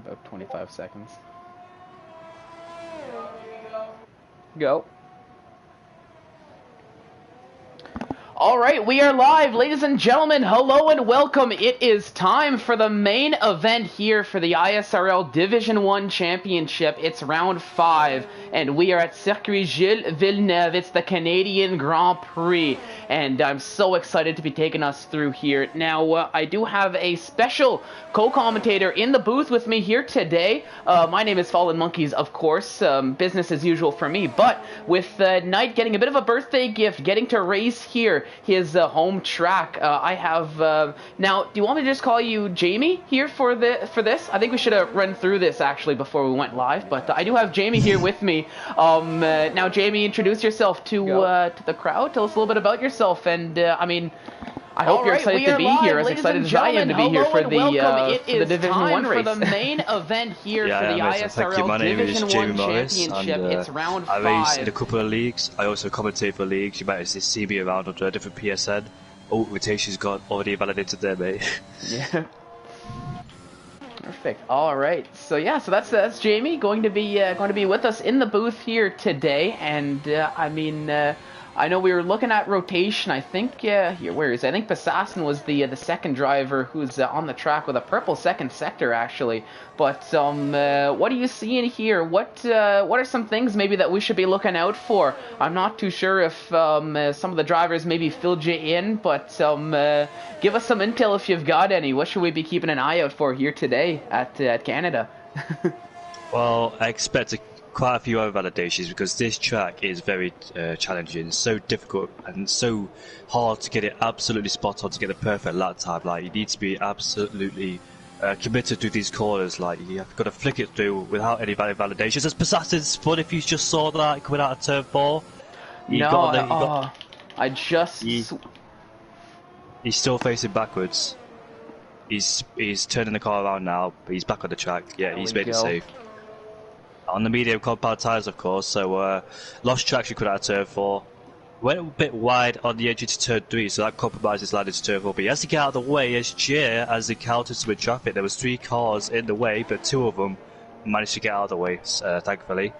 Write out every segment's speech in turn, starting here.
about 25 seconds. Go. All right, we are live, ladies and gentlemen. Hello and welcome. It is time for the main event here for the ISRL Division 1 Championship. It's round 5, and we are at Circuit Gilles Villeneuve. It's the Canadian Grand Prix, and I'm so excited to be taking us through here. Now, I do have a special co-commentator in the booth with me here today. My name is Fallen Monkeys, of course. Business as usual for me, but with Knight getting a bit of a birthday gift, getting to race here, his home track. I have now. Do you want me to just call you Jamie here for this? I think we should have run through this actually before we went live, but I do have Jamie here with me. Now, Jamie, introduce yourself to the crowd. Tell us a little bit about yourself, and I mean, I hope you're excited to be here, as excited as I am to be here for the Division 1 race. For the main event here for the ISRL Division 1 Championship. It's round 5. I race in a couple of leagues. I also commentate for leagues. You might see me around under a different PSN. Oh, Rotation's got already validated there, mate. Yeah. Perfect. All right. So yeah. So that's Jamie going to be with us in the booth here today, and I mean. I know we were looking at rotation. I think here, where is it? I think Passassin was the second driver who's on the track with a purple second sector actually. But what are you seeing here? What are some things maybe that we should be looking out for? I'm not too sure if some of the drivers maybe filled you in, but give us some intel if you've got any. What should we be keeping an eye out for here today at Canada? Well, I expect quite a few other validations because this track is very challenging, so difficult and so hard to get it absolutely spot on to get the perfect lap time. Like, you need to be absolutely committed to these corners. Like, you've got to flick it through without any validations. As Passassin's spun, if you just saw that coming out of turn 4. He's still facing backwards. He's turning the car around now, but he's back on the track. Yeah, he's made it safe. On the medium compound tyres, of course, so lost traction could out of turn 4. Went a bit wide on the edge into turn 3, so that compromises landed to turn 4. But he has to get out of the way as encounters some traffic. There was 3 cars in the way, but 2 of them managed to get out of the way, thankfully.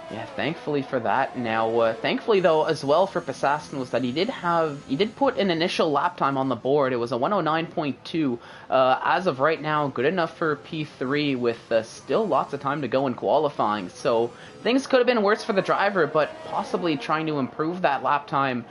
Yeah, thankfully for that. Now, thankfully though, as well for Passassin was that he did put an initial lap time on the board. It was a 109.2. As of right now, good enough for P3 with still lots of time to go in qualifying. So things could have been worse for the driver, but possibly trying to improve that lap time,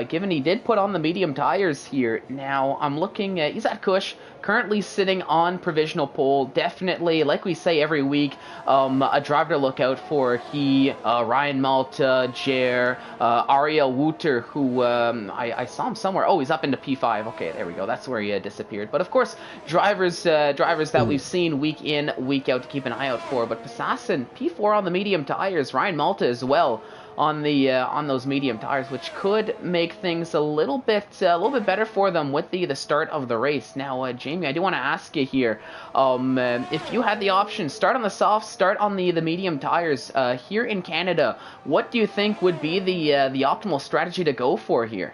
given he did put on the medium tires here. Now, I'm looking at Izat Kush, currently sitting on provisional pole. Definitely, like we say every week, a driver to look out for. Ryan Malta, Jer, Ariel Wouter, who I saw him somewhere. Oh, he's up into P5. Okay, there we go. That's where he disappeared. But of course, drivers that we've seen week in, week out to keep an eye out for. But Passassin, P4 on the medium tires. Ryan Malta as well on those medium tires, which could make things a little bit better for them with the start of the race. Now, Jamie, I do want to ask you here, if you had the option, start on the soft, start on the medium tires here in Canada, what do you think would be the optimal strategy to go for here?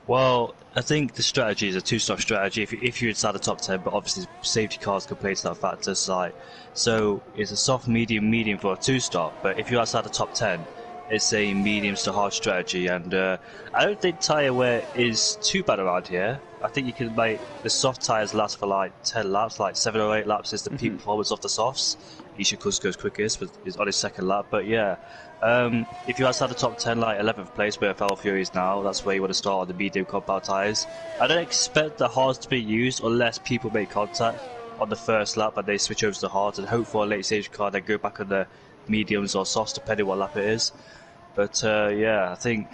Well, I think the strategy is a two-stop strategy if you're inside the top 10, but obviously safety cars can play to that factor side. So it's a soft, medium for a two-stop, but if you're outside the top 10, it's a mediums to hard strategy, and I don't think tyre wear is too bad around here. I think you can make the soft tyres last for like 10 laps, like 7 or 8 laps is the peak performance of the softs. Ishika's goes quickest, but is on his second lap. But yeah, if you're outside the top 10, like 11th place where Fel Fury is now, that's where you want to start on the medium compound tyres. I don't expect the hards to be used unless people make contact on the first lap and they switch over to the hards and hope for a late stage car, then go back on the mediums or softs depending what lap it is. But yeah, I think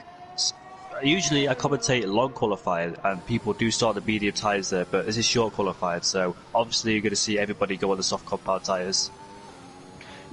usually I commentate long qualifying and people do start the medium tyres there, but this is short qualifying, so obviously you're going to see everybody go on the soft compound tyres.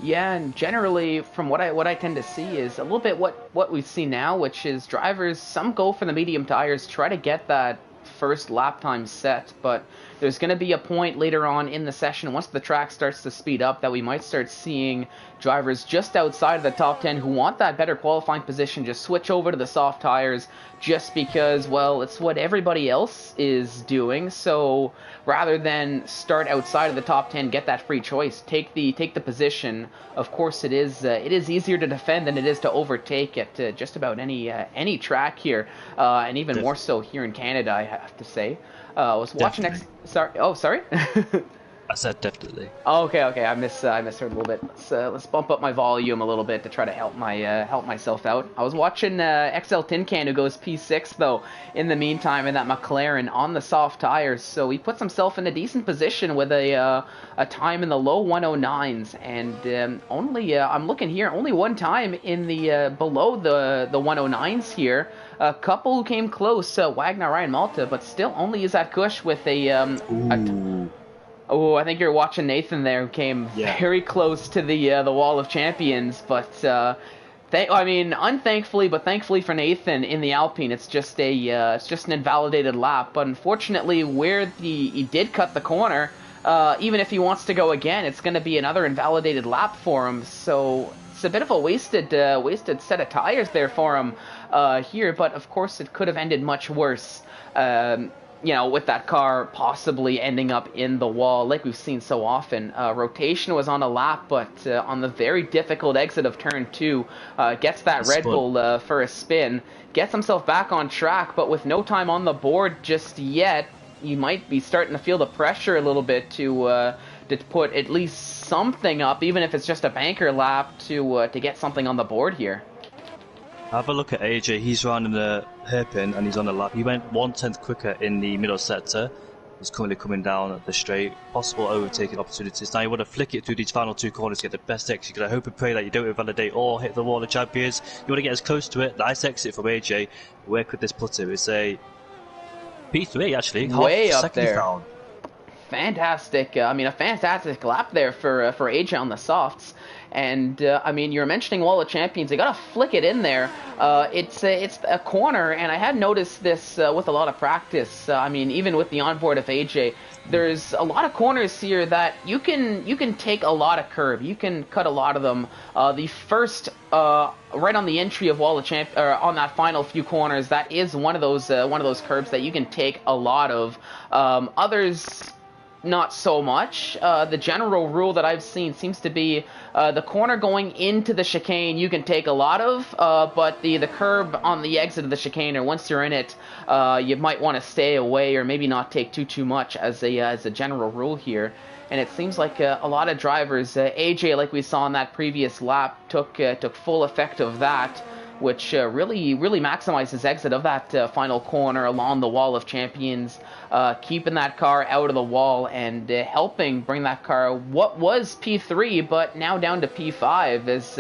Yeah, and generally, from what I tend to see is a little bit what we see now, which is drivers, some go for the medium tires, try to get that first lap time set, but there's going to be a point later on in the session, once the track starts to speed up, that we might start seeing drivers just outside of the top 10 who want that better qualifying position just switch over to the soft tires just because, well, it's what everybody else is doing. So rather than start outside of the top 10, get that free choice, take the position. Of course, it is easier to defend than it is to overtake at just about any track here, and even more so here in Canada, I have to say. I was watching sorry. I said definitely. Oh, okay. I misheard a little bit. Let's bump up my volume a little bit to try to help myself out. I was watching XL Tin Can, who goes P6 though in the meantime in that McLaren on the soft tires, so he puts himself in a decent position with a time in the low 109s, and only I'm looking here, only one time in the below the 109s here. A couple who came close, Wagner, Ryan Malta, but still only is at Kush with Oh, I think you're watching Nathan there, who came very close to the wall of champions. But unthankfully, but thankfully for Nathan in the Alpine, it's just an invalidated lap. But unfortunately, where he did cut the corner, even if he wants to go again, it's going to be another invalidated lap for him. So it's a bit of a wasted set of tires there for him here. But of course, it could have ended much worse. With that car possibly ending up in the wall, like we've seen so often. Rotation was on a lap, but on the very difficult exit of turn 2, gets that Red Bull for a spin, gets himself back on track, but with no time on the board just yet, you might be starting to feel the pressure a little bit to put at least something up, even if it's just a banker lap, to get something on the board here. Have a look at AJ. He's rounding the hairpin and he's on the lap. He went 1/10 quicker in the middle sector. He's currently coming down at the straight. Possible overtaking opportunities. Now you want to flick it through these final two corners to get the best exit. You're going to hope and pray that you don't invalidate or hit the wall of champions. You want to get as close to it. Nice exit from AJ. Where could this put him? It's a P3 actually. Way up there. Down. Fantastic. A fantastic lap there for AJ on the softs. And you were mentioning Wall of Champions. They gotta flick it in there. It's a corner, and I had noticed this with a lot of practice. Even with the onboard of AJ, there's a lot of corners here that you can take a lot of curb. You can cut a lot of them. The first right on the entry of Wall of on that final few corners, that is one of those curbs that you can take a lot of. Others, not so much. The general rule that I've seen seems to be the corner going into the chicane you can take a lot of, but the curb on the exit of the chicane, or once you're in it, you might want to stay away or maybe not take too much as a general rule here. And it seems like a lot of drivers, AJ, like we saw in that previous lap, took full effect of that, which really maximized his exit of that final corner along the Wall of Champions, keeping that car out of the wall and helping bring that car, what was P3, but now down to P5, as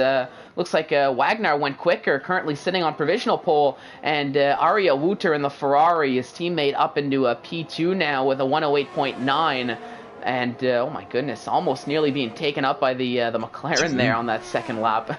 looks like Wagner went quicker, currently sitting on provisional pole, and Aria Wouter in the Ferrari, his teammate, up into a P2 now with a 108.9. And oh my goodness, almost nearly being taken up by the McLaren there on that second lap.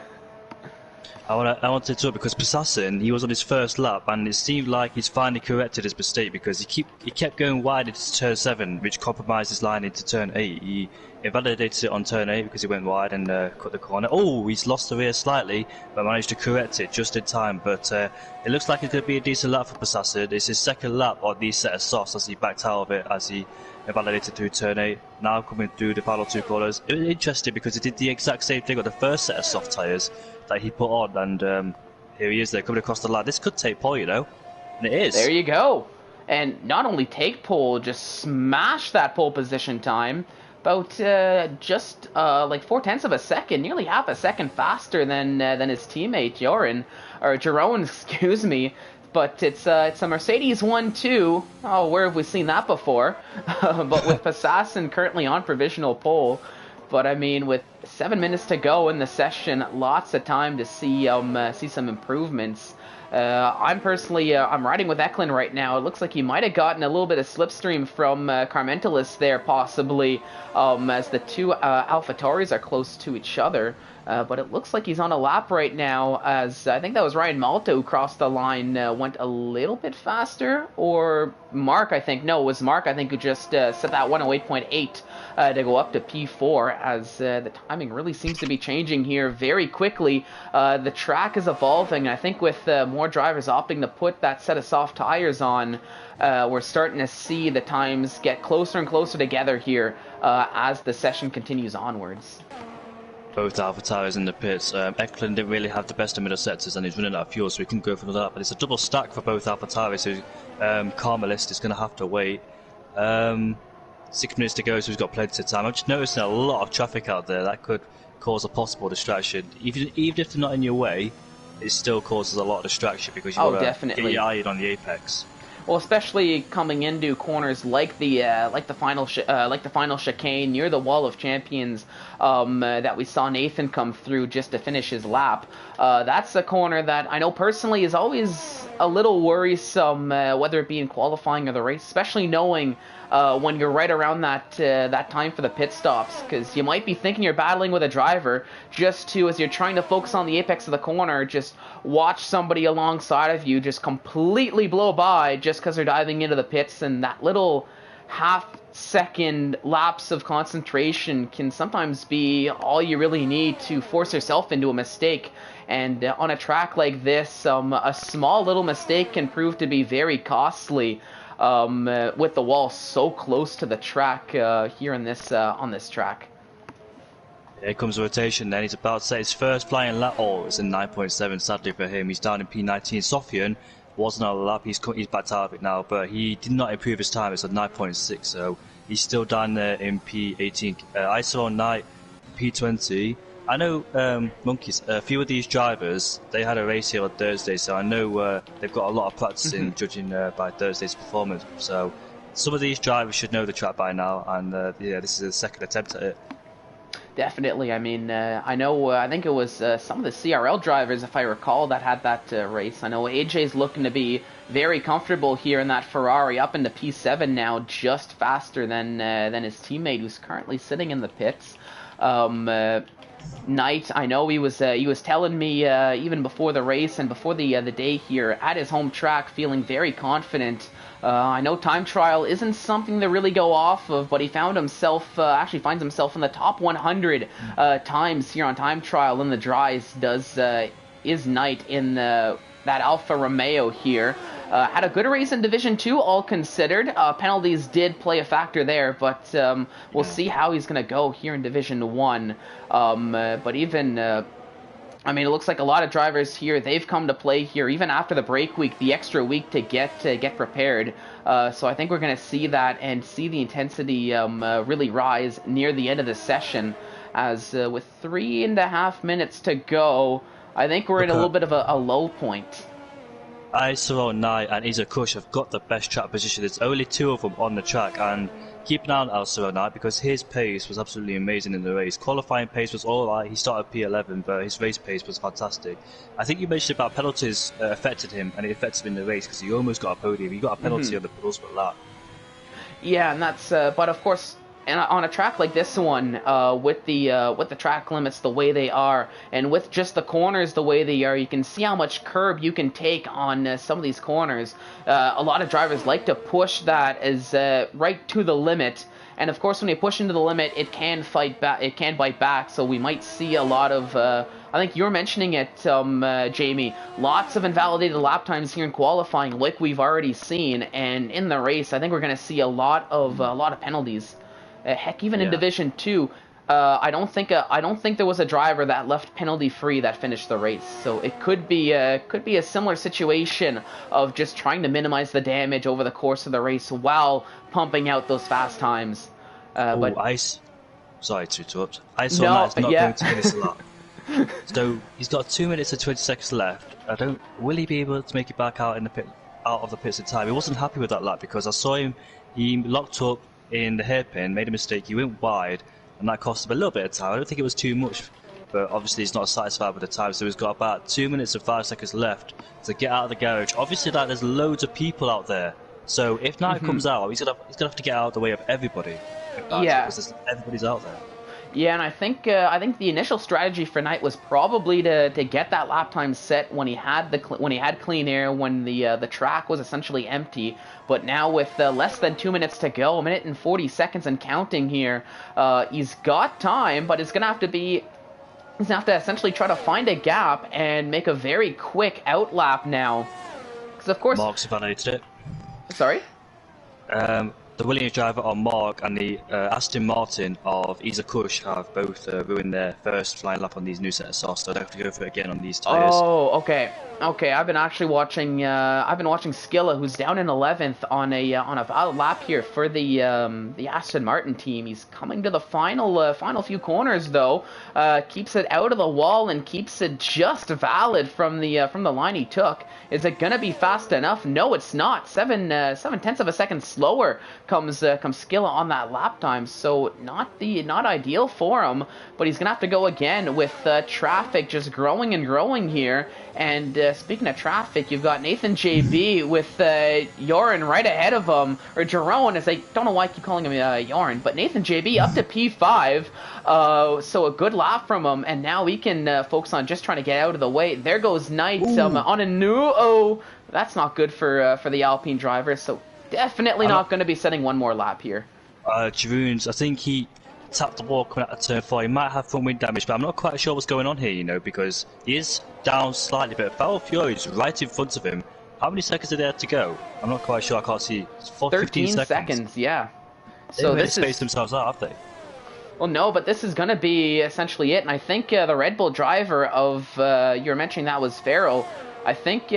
I want to talk because Passassin, he was on his first lap, and it seemed like he's finally corrected his mistake because he kept going wide into turn 7, which compromised his line into turn 8. He invalidated it on turn 8 because he went wide and cut the corner. Oh, he's lost the rear slightly, but managed to correct it just in time. But it looks like it's going to be a decent lap for Passassin. It's his second lap on these set of softs as he backed out of it, as he invalidated through turn 8. Now coming through the final two corners. It was interesting because he did the exact same thing on the first set of soft tyres that he put on, and here he is there coming across the line. This could take pole, and it is. There you go. And not only take pole, just smash that pole position time. About just like 0.4 of a second, nearly half a second faster than his teammate Jerome, excuse me. But it's a Mercedes 1-2. Oh, where have we seen that before? But with Passassin currently on provisional pole. But with 7 minutes to go in the session. Lots of time to see some improvements. I'm personally I'm riding with Eklund right now. It looks like he might have gotten a little bit of slipstream from Carmentalis there, possibly, as the two AlphaTauris are close to each other. But it looks like he's on a lap right now, as I think that was Ryan Malta who crossed the line, went a little bit faster, or Mark, I think. No, it was Mark, I think, who just set that 108.8 to go up to P4, as the timing really seems to be changing here very quickly. The track is evolving. I think with more drivers opting to put that set of soft tires on, we're starting to see the times get closer and closer together here as the session continues onwards. Both AlphaTauris in the pits. Eklund didn't really have the best of middle sectors and he's running out of fuel, so he couldn't go for another lap. But it's a double stack for both AlphaTauris, so Carmelist is going to have to wait. 6 minutes to go, so he's got plenty of time. I'm just noticing a lot of traffic out there that could cause a possible distraction. Even if they're not in your way, it still causes a lot of distraction because you want to get your eye in on the apex. Well, especially coming into corners like the final chicane near the Wall of Champions that we saw Nathan come through just to finish his lap. That's a corner that I know personally is always a little worrisome, whether it be in qualifying or the race, especially knowing when you're right around that time for the pit stops, because you might be thinking you're battling with a driver just to, as you're trying to focus on the apex of the corner, just watch somebody alongside of you just completely blow by just because they're diving into the pits, and that little half-second lapse of concentration can sometimes be all you really need to force yourself into a mistake. And on a track like this, a small little mistake can prove to be very costly. With the wall so close to the track here in this on this track. Here comes the rotation then. He's about to set his first flying lap. Oh, it's in 9.7 sadly for him. He's down in P19. Sofian wasn't on a lap. He's backed out of it now, but he did not improve his time. It's a 9.6, so he's still down there in P18. ISRL Knight, P20. I know, Monkeys, a few of these drivers, they had a race here on Thursday, so I know they've got a lot of practice in judging by Thursday's performance. So some of these drivers should know the track by now, and yeah, this is the second attempt at it. Definitely. I mean, I know, I think it was some of the CRL drivers, if I recall, that had that race. I know AJ's looking to be very comfortable here in that Ferrari, up into P7 now, just faster than his teammate, who's currently sitting in the pits. Knight, I know he was telling me even before the race and before the day here at his home track, feeling very confident. I know time trial isn't something to really go off of, but he found himself actually finds himself in the top 100 times here on time trial in the dries. Is Knight in that Alfa Romeo here? Had a good race in Division 2, all considered. Penalties did play a factor there, but we'll see how he's going to go here in Division 1. But even, I mean, it looks like a lot of drivers here, they've come to play here, even after the break week, the extra week to get prepared. So I think we're going to see that and see the intensity really rise near the end of the session, as with 3.5 minutes to go, I think we're in a little bit of a low point. ISRL Knight and Isa Kush have got the best track position. There's only two of them on the track, and keep an eye on ISRL Knight because his pace was absolutely amazing in the race. Qualifying pace was alright, he started P11, but his race pace was fantastic. I think you mentioned about penalties affected him, and it affected him in the race because he almost got a podium. He got a penalty on the penultimate lap. Yeah, and that's, but of course, and on a track like this one, with the track limits the way they are, and with just the corners the way they are, you can see how much curb you can take on some of these corners. A lot of drivers like to push that as right to the limit, and of course when they push into the limit, it can fight back. It can bite back. So we might see a lot of. I think you were mentioning it, Jamie. Lots of invalidated lap times here in qualifying, like we've already seen, and in the race, I think we're going to see a lot of penalties. Heck, even in Division 2, I don't think there was a driver that left penalty free that finished the race. So it could be a similar situation of just trying to minimize the damage over the course of the race while pumping out those fast times. But sorry to interrupt. I saw Matt's not going to finish the lap. So he's got 2 minutes and 20 seconds left. Will he be able to make it back out of the pits in time? He wasn't happy with that lap because I saw him. He locked up in the hairpin, made a mistake, he went wide, and that cost him a little bit of time. I don't think it was too much, but obviously he's not satisfied with the time, so he's got about 2 minutes and 5 seconds left to get out of the garage. Obviously, there's loads of people out there, so if Knight comes out, he's gonna have to get out of the way of everybody. Yeah. Because everybody's out there. Yeah, and I think the initial strategy for Knight was probably to get that lap time set when he had clean air, when the track was essentially empty. But now with less than 2 minutes to go, 1 minute and 40 seconds and counting here, he's got time, but he's gonna have to essentially try to find a gap and make a very quick outlap now, because of course. Mark's validated it. Sorry. The Williams driver on Mark and the Aston Martin of Isa Kush have both ruined their first flying lap on these new set of softs, so they have to go for it again on these tyres. Oh, okay. I've been actually watching. I've been watching Skilla, who's down in 11th on a valid lap here for the Aston Martin team. He's coming to the final few corners though. Keeps it out of the wall and keeps it just valid from the line he took. Is it gonna be fast enough? No, it's not. 7/10 of a second slower comes Skilla on that lap time. So not ideal for him. But he's gonna have to go again with traffic just growing and growing here. And speaking of traffic, you've got Nathan JB with Joran right ahead of him, or Jerome, as I don't know why I keep calling him Joran, but Nathan JB up to P5, so a good lap from him, and now we can focus on just trying to get out of the way. There goes Knight on a new, that's not good for the Alpine driver, so definitely not going to be setting one more lap here. Jeroens, I think he tapped the wall coming out of turn 4. He might have front wind damage, but I'm not quite sure what's going on here, you know, because he is down slightly, but Foul Fury's right in front of him. How many seconds are there to go? I'm not quite sure, I can't see. It's 13 seconds, yeah. So they spaced themselves out, have they? Well, no, but this is going to be essentially it, and I think the Red Bull driver of, you were mentioning that was Farrell, I think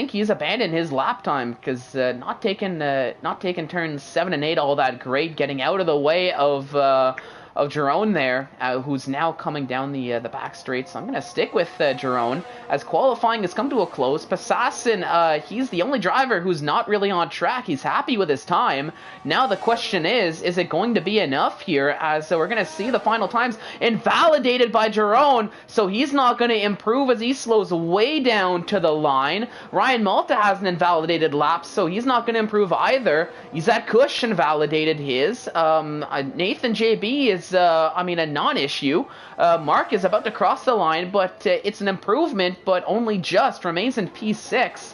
he's abandoned his lap time, because not taking turns 7 and 8 all that great, getting out of the way of Jerome there, who's now coming down the back straight. So I'm going to stick with Jerome as qualifying has come to a close. Passassin, he's the only driver who's not really on track. He's happy with his time. Now the question is it going to be enough here, as we're going to see the final times invalidated by Jerome, so he's not going to improve as he slows way down to the line. Ryan Malta has an invalidated lap, so he's not going to improve either. Izat Kush invalidated his. Nathan JB is a non-issue. Mark is about to cross the line, but it's an improvement, but only just. Remains in P6.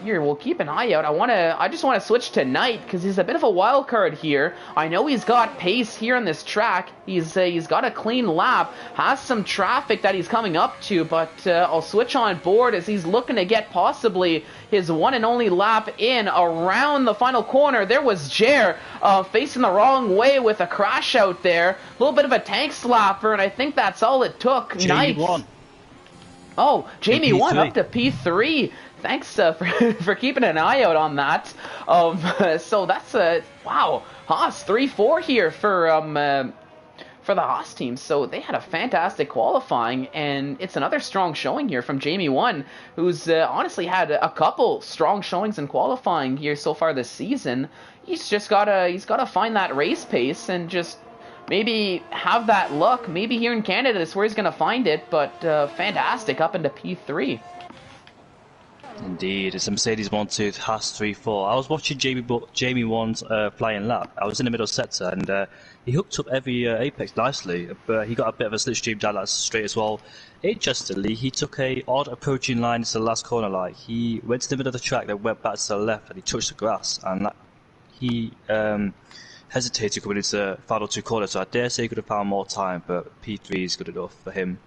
Here, we'll keep an eye out. I just want to switch to Knight, because he's a bit of a wild card here. I know he's got pace here on this track. He's got a clean lap, has some traffic that he's coming up to, but I'll switch on board as he's looking to get possibly his one and only lap in around the final corner. There was Jer facing the wrong way with a crash out there. A little bit of a tank slapper, and I think that's all it took. Jamie won. Oh, Jamie won up to P3. Thanks for keeping an eye out on that. So that's wow, Haas 3-4 here for the Haas team. So they had a fantastic qualifying, and it's another strong showing here from Jamie 1, who's honestly had a couple strong showings in qualifying here so far this season. He's gotta find that race pace and just maybe have that luck. Maybe here in Canada is where he's gonna find it, but fantastic up into P3. Indeed, it's a Mercedes 1-2 Haas 3-4. I was watching Jamie 1's flying lap. I was in the middle sector, and he hooked up every apex nicely, but he got a bit of a slipstream down that straight as well. Interestingly, he took a odd approaching line to the last corner. Like, he went to the middle of the track, then went back to the left, and he touched the grass, and he hesitated coming into the final two corners. So I dare say he could have found more time, but P3 is good enough for him.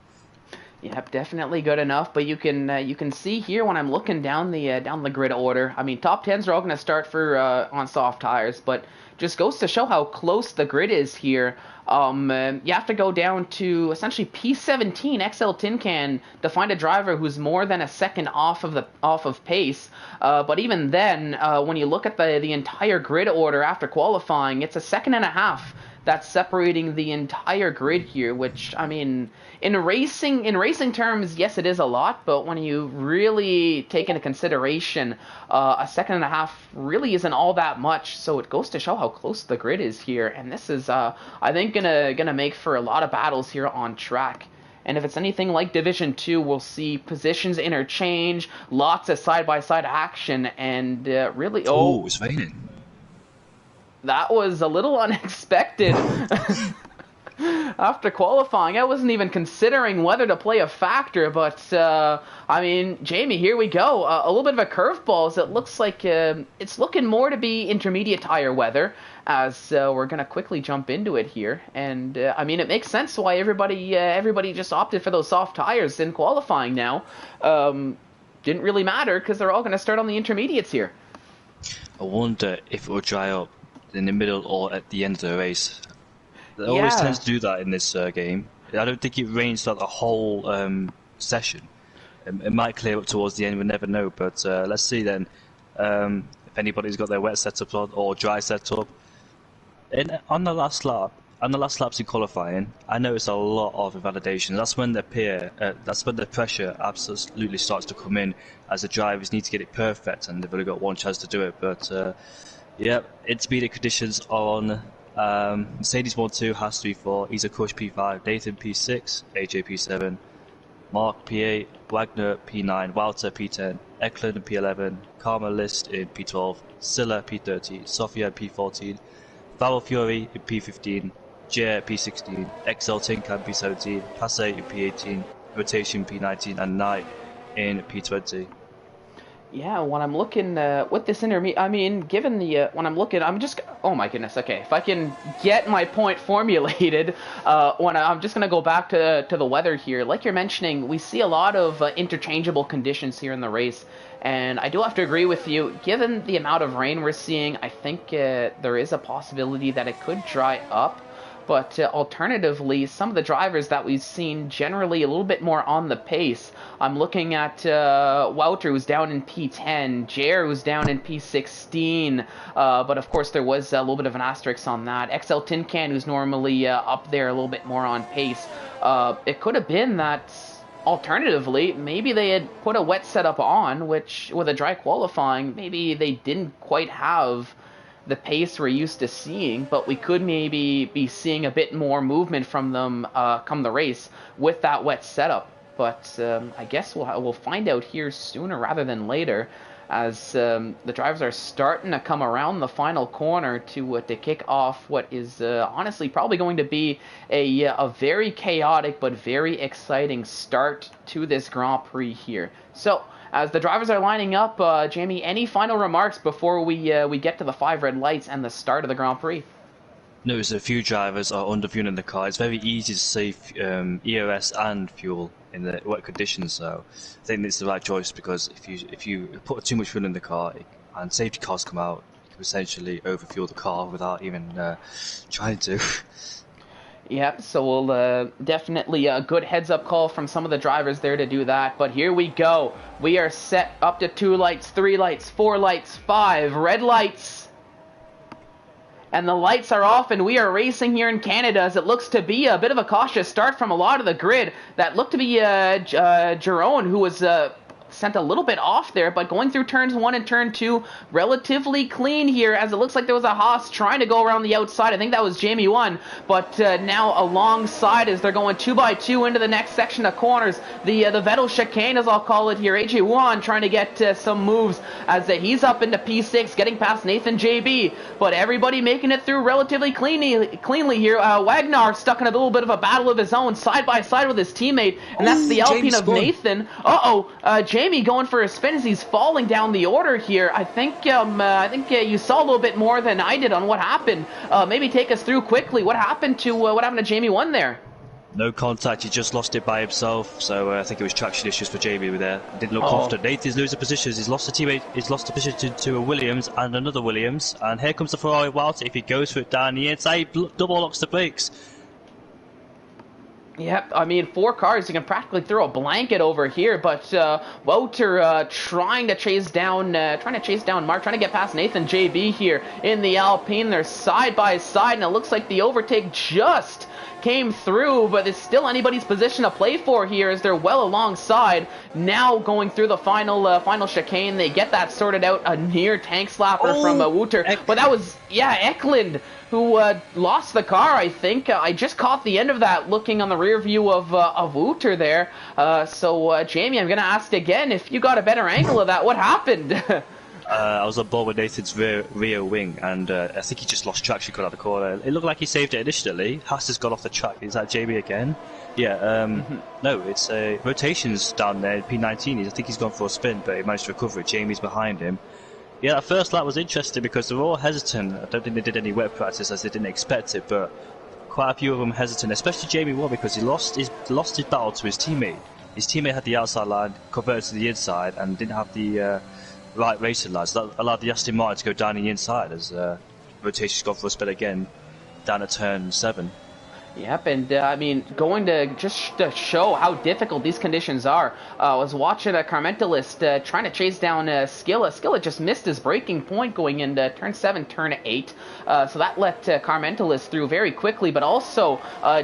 Yep, definitely good enough. But you can see here when I'm looking down the grid order. I mean, top 10s are all going to start for on soft tires, but just goes to show how close the grid is here. You have to go down to essentially P17 XL Tin Can to find a driver who's more than a second off of pace. But even then, when you look at the entire grid order after qualifying, it's a second and a half that's separating the entire grid here, which, I mean, in racing terms, yes, it is a lot, but when you really take into consideration a second and a half really isn't all that much, so it goes to show how close the grid is here. And this is, I think, gonna make for a lot of battles here on track. And if it's anything like Division 2, we'll see positions interchange, lots of side-by-side action, and really... Oh, it's raining. That was a little unexpected. After qualifying, I wasn't even considering whether to play a factor, but, I mean, Jamie, here we go. A little bit of a curveball, as it looks like it's looking more to be intermediate tire weather, as we're going to quickly jump into it here. And, I mean, it makes sense why everybody just opted for those soft tires in qualifying now. Didn't really matter, because they're all going to start on the intermediates here. I wonder if it will dry up in the middle or at the end of the race. It always tends to do that in this game. I don't think it rains throughout the whole session. It might clear up towards the end, we'll never know. But let's see then if anybody's got their wet setup on or dry setup. On the last laps in qualifying, I noticed a lot of invalidations. That's when the pressure absolutely starts to come in, as the drivers need to get it perfect, and they've only got one chance to do it. But yeah, intermediate conditions are on. Mercedes 1-2, Haas 3-4, Isa Kush P5, Nathan P6, AJ P7, Mark P8, Wagner P9, Walter P10, Eklund P11, Karma List in P12, Silla P13, Sofia P14, Farrell Fury in P15, Jer P16, XL Tinkan P17, Passe in P18, Rotation P19, and Knight in P20. Yeah, when I'm looking with this intermediate, I mean, given the when I'm looking, I'm just, oh my goodness, okay, if I can get my point formulated, I'm just gonna go back to the weather here. Like you're mentioning, we see a lot of interchangeable conditions here in the race, and I do have to agree with you. Given the amount of rain we're seeing, I think there is a possibility that it could dry up. But alternatively, some of the drivers that we've seen generally a little bit more on the pace. I'm looking at Wouter, who's down in P10, Jer, who's down in P16, but of course there was a little bit of an asterisk on that. XL Tin Can, who's normally up there a little bit more on pace. It could have been that, alternatively, maybe they had put a wet setup on, which, with a dry qualifying, maybe they didn't quite have the pace we're used to seeing, but we could maybe be seeing a bit more movement from them come the race with that wet setup. But I guess we'll find out here sooner rather than later, as the drivers are starting to come around the final corner to kick off what is honestly probably going to be a very chaotic but very exciting start to this Grand Prix here. So, as the drivers are lining up, Jamie, any final remarks before we get to the 5 red lights and the start of the Grand Prix? Notice a few drivers are underfueling the car. It's very easy to save EOS and fuel in the wet conditions, so I think it's the right choice, because if you put too much fuel in the car and safety cars come out, you can essentially overfuel the car without even trying to. Yep, so we'll definitely a good heads-up call from some of the drivers there to do that. But here we go. We are set up to 2 lights, 3 lights, 4 lights, 5 red lights. And the lights are off, and we are racing here in Canada, as it looks to be a bit of a cautious start from a lot of the grid. That looked to be Jerome, who was sent a little bit off there, but going through turns 1 and turn 2 relatively clean here, as it looks like there was a Haas trying to go around the outside. I think that was Jamie 1, but now alongside as they're going 2x2 into the next section of corners, the Vettel chicane, as I'll call it here. AJ 1 trying to get some moves as he's up into P6, getting past Nathan JB, but everybody making it through relatively cleanly here. Wagner stuck in a little bit of a battle of his own, side by side with his teammate, and that's the Alpine of Nathan. Jamie going for a spin as he's falling down the order here. I think you saw a little bit more than I did on what happened. Maybe take us through quickly what happened to Jamie 1 there. No contact, he just lost it by himself, so I think it was traction issues for Jamie there. Didn't look confident. Nathan's losing positions, he's lost a teammate, he's lost a position to a Williams and another Williams, and here comes the Ferrari Walter. If he goes for it down the inside, double locks the brakes. Yep, I mean, 4 cars, you can practically throw a blanket over here, but Wouter trying to chase down Mark, trying to get past Nathan JB here in the Alpine. They're side by side, and it looks like the overtake just came through, but it's still anybody's position to play for here as they're well alongside. Now going through the final chicane, they get that sorted out. A near tank slapper from Wouter, but that was, Eklund who lost the car, I think. I just caught the end of that looking on the rear view of Wouter there. So, Jamie, I'm going to ask again, if you got a better angle of that, what happened? I was on board with Nathan's rear wing, and I think he just lost traction coming out the corner. It looked like he saved it initially. Haas has got off the track. Is that Jamie again? Yeah, no, it's rotations down there. P19, I think he's gone for a spin, but he managed to recover it. Jamie's behind him. Yeah, that first lap was interesting because they were all hesitant. I don't think they did any wet practice as they didn't expect it, but quite a few of them hesitant, especially Jamie Ward, because he lost his battle to his teammate. His teammate had the outside line converted to the inside and didn't have the right racing line, so that allowed the Aston Martin to go down the inside as rotation's gone for a spin again down at turn 7. Yep, and I mean, going to just to show how difficult these conditions are, I was watching a Carmentalist trying to chase down Skilla. Skilla just missed his braking point going into turn 7, turn 8, so that let Carmentalist through very quickly, but also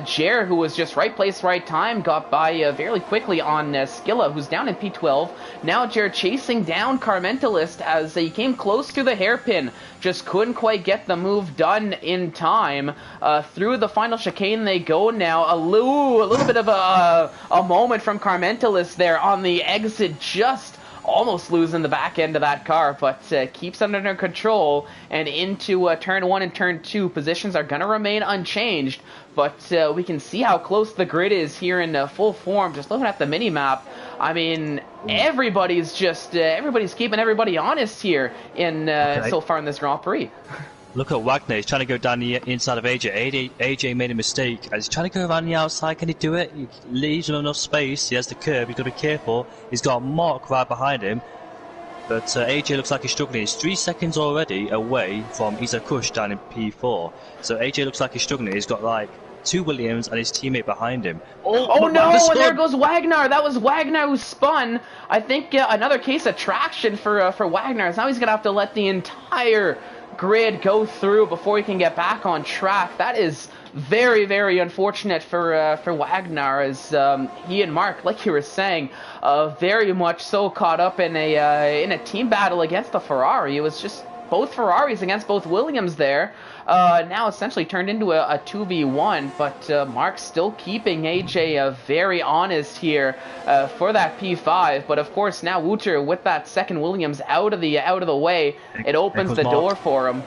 Jer, who was just right place, right time, got by very quickly on Skilla, who's down in P12. Now Jer chasing down Carmentalist as he came close to the hairpin, just couldn't quite get the move done in time. Through the final chicane they go now. A little bit of a moment from Carmentalist there on the exit, just almost losing the back end of that car, but keeps it under control, and into turn 1 and turn 2. Positions are going to remain unchanged, but we can see how close the grid is here in full form. Just looking at the mini-map, I mean, everybody's keeping everybody honest here in so far in this Grand Prix. Look at Wagner, he's trying to go down the inside of AJ. AJ made a mistake, and he's trying to go around the outside. Can he do it? He leaves him enough space. He has the curb, he's got to be careful. He's got Mark right behind him, but AJ looks like he's struggling. He's 3 seconds already away from Isaac Kush down in P4. So AJ looks like he's struggling. He's got like 2 Williams and his teammate behind him. Oh no, and there goes Wagner. That was Wagner who spun. I think another case of traction for Wagner. Now he's going to have to let the entire grid go through before he can get back on track. That is very, very unfortunate for Wagner, as he and Mark, like you were saying, very much so caught up in a team battle against the Ferrari. It was just both Ferraris against both Williams there. Now essentially turned into a 2v1, but Mark's still keeping AJ very honest here for that P5. But of course now Wouter, with that second Williams out of the way, it opens the door for him.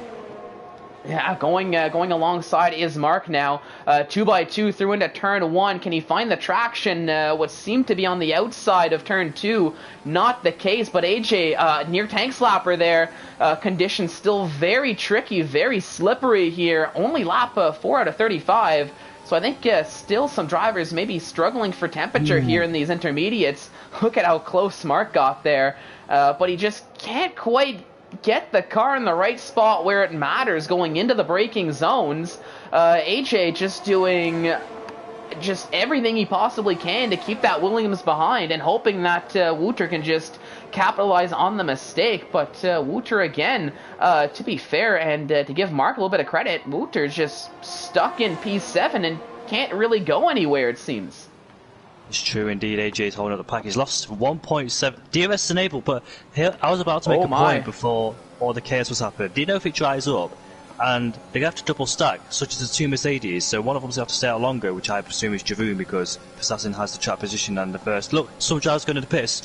Yeah, going alongside is Mark now. 2x2 through into turn 1. Can he find the traction? What seemed to be on the outside of turn 2, not the case. But AJ near tank slapper there. Conditions still very tricky, very slippery here. Only lap 4 out of 35. So I think still some drivers may be struggling for temperature here in these intermediates. Look at how close Mark got there. But he just can't quite get the car in the right spot where it matters going into the braking zones. AJ just doing everything he possibly can to keep that Williams behind and hoping that Wouter can just capitalize on the mistake. But Wouter again, to be fair and to give Mark a little bit of credit, Wouter's just stuck in P7 and can't really go anywhere, it seems. It's true indeed, AJ's holding up the pack. He's lost 1.7. DRS enabled, but here, I was about to make a point before all the chaos was happening. Do you know if it dries up and they have to double stack, such as the 2 Mercedes, so one of them's have to stay out longer, which I presume is Javoon because Assassin has the track position and the first. Look, some drivers going to the pits.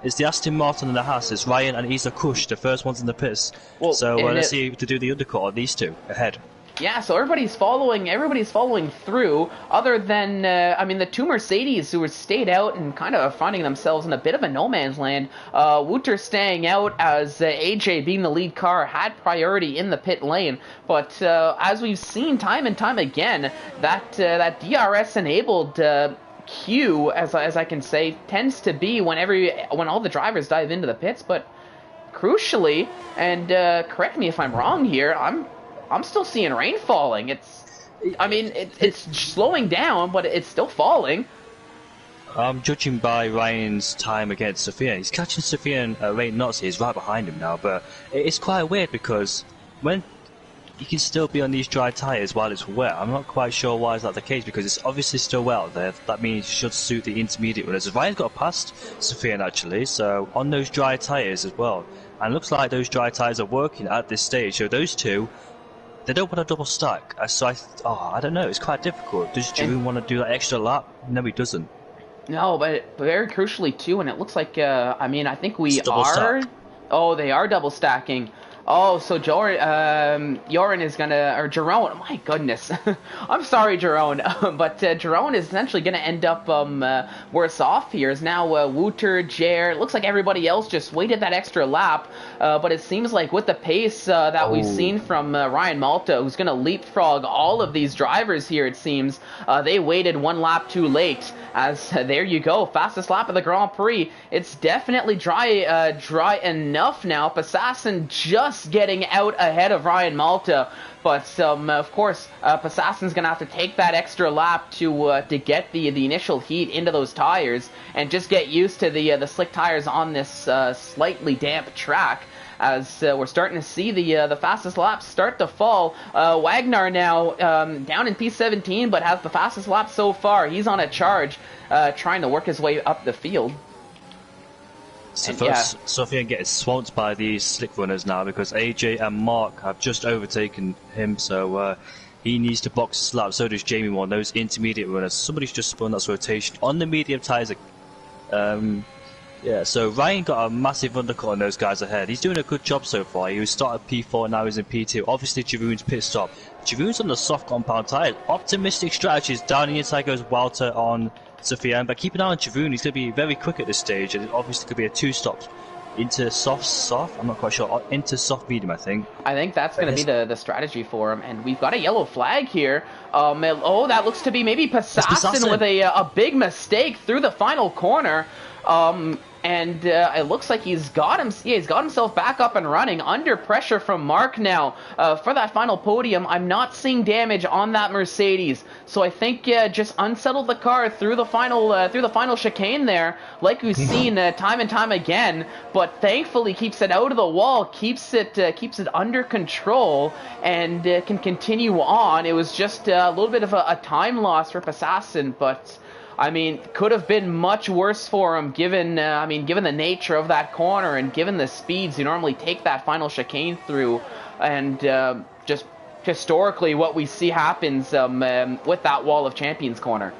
It's the Aston Martin and the Haas. It's Ryan and Isa Kush, the first ones in the pits. Well, so let's see to do the undercut on these two ahead. Yeah, so everybody's following through, other than, I mean, the 2 Mercedes who were stayed out and kind of finding themselves in a bit of a no man's land. Wouter staying out as AJ, being the lead car, had priority in the pit lane. But as we've seen time and time again, that DRS-enabled queue, as I can say, tends to be when all the drivers dive into the pits. But crucially, and correct me if I'm wrong here, I'm still seeing rain falling. It's slowing down, but it's still falling. I'm judging by Ryan's time against Sophia. He's catching Sophia and rain knots. He's right behind him now, but it's quite weird because when you can still be on these dry tyres while it's wet, I'm not quite sure why is that the case, because it's obviously still wet out there. That means it should suit the intermediate runners. Ryan's got past Sophia actually, so on those dry tyres as well. And it looks like those dry tyres are working at this stage, so those two they don't want to double stack. So I don't know. It's quite difficult. Does Jeroen want to do that extra lap? No, he doesn't. No, but very crucially too, and it looks like I mean, I think we It's double are. stack. Oh, they are double stacking. Oh, so Joran is gonna, or Jeroen, my goodness. I'm sorry, Jeroen, but Jeroen is essentially gonna end up worse off here. Is now Wouter, Jer, it looks like everybody else just waited that extra lap, but it seems like with the pace that we've seen from Ryan Malta, who's gonna leapfrog all of these drivers here, it seems, they waited one lap too late, as there you go, fastest lap of the Grand Prix. It's definitely dry enough now. Passassin just getting out ahead of Ryan Malta, but of course Passassin's gonna have to take that extra lap to get the initial heat into those tires and just get used to the slick tires on this slightly damp track, as we're starting to see the fastest laps start to fall. Wagner now down in P17, but has the fastest lap so far. He's on a charge, trying to work his way up the field. So first, Sofian gets swamped by these slick runners now because AJ and Mark have just overtaken him, so he needs to box his lap. So does Jamie Moore, those intermediate runners. Somebody's just spun that rotation on the medium tyres. Yeah, so Ryan got a massive undercut on those guys ahead. He's doing a good job so far. He was started P4, now he's in P2. Obviously, Jeroen's pit stop. Jeroen's on the soft compound tyres. Optimistic strategies. Down the inside goes Walter on Sofian, but keep an eye on Jeroen. He's going to be very quick at this stage, and it obviously could be a two-stop into soft. I'm not quite sure. Into soft medium, I think. I think that's going to be the strategy for him, and we've got a yellow flag here. Oh, that looks to be maybe Passassin with a big mistake through the final corner. And it looks like he's got himself back up and running under pressure from Mark now for that final podium. I'm not seeing damage on that Mercedes, so I think just unsettled the car through the final chicane there, like we've seen time and time again. But thankfully keeps it out of the wall, keeps it under control, and can continue on. It was just a little bit of a time loss for Passassin, but I mean, could have been much worse for him given the nature of that corner and given the speeds you normally take that final chicane through, and just historically what we see happens with that Wall of Champions corner.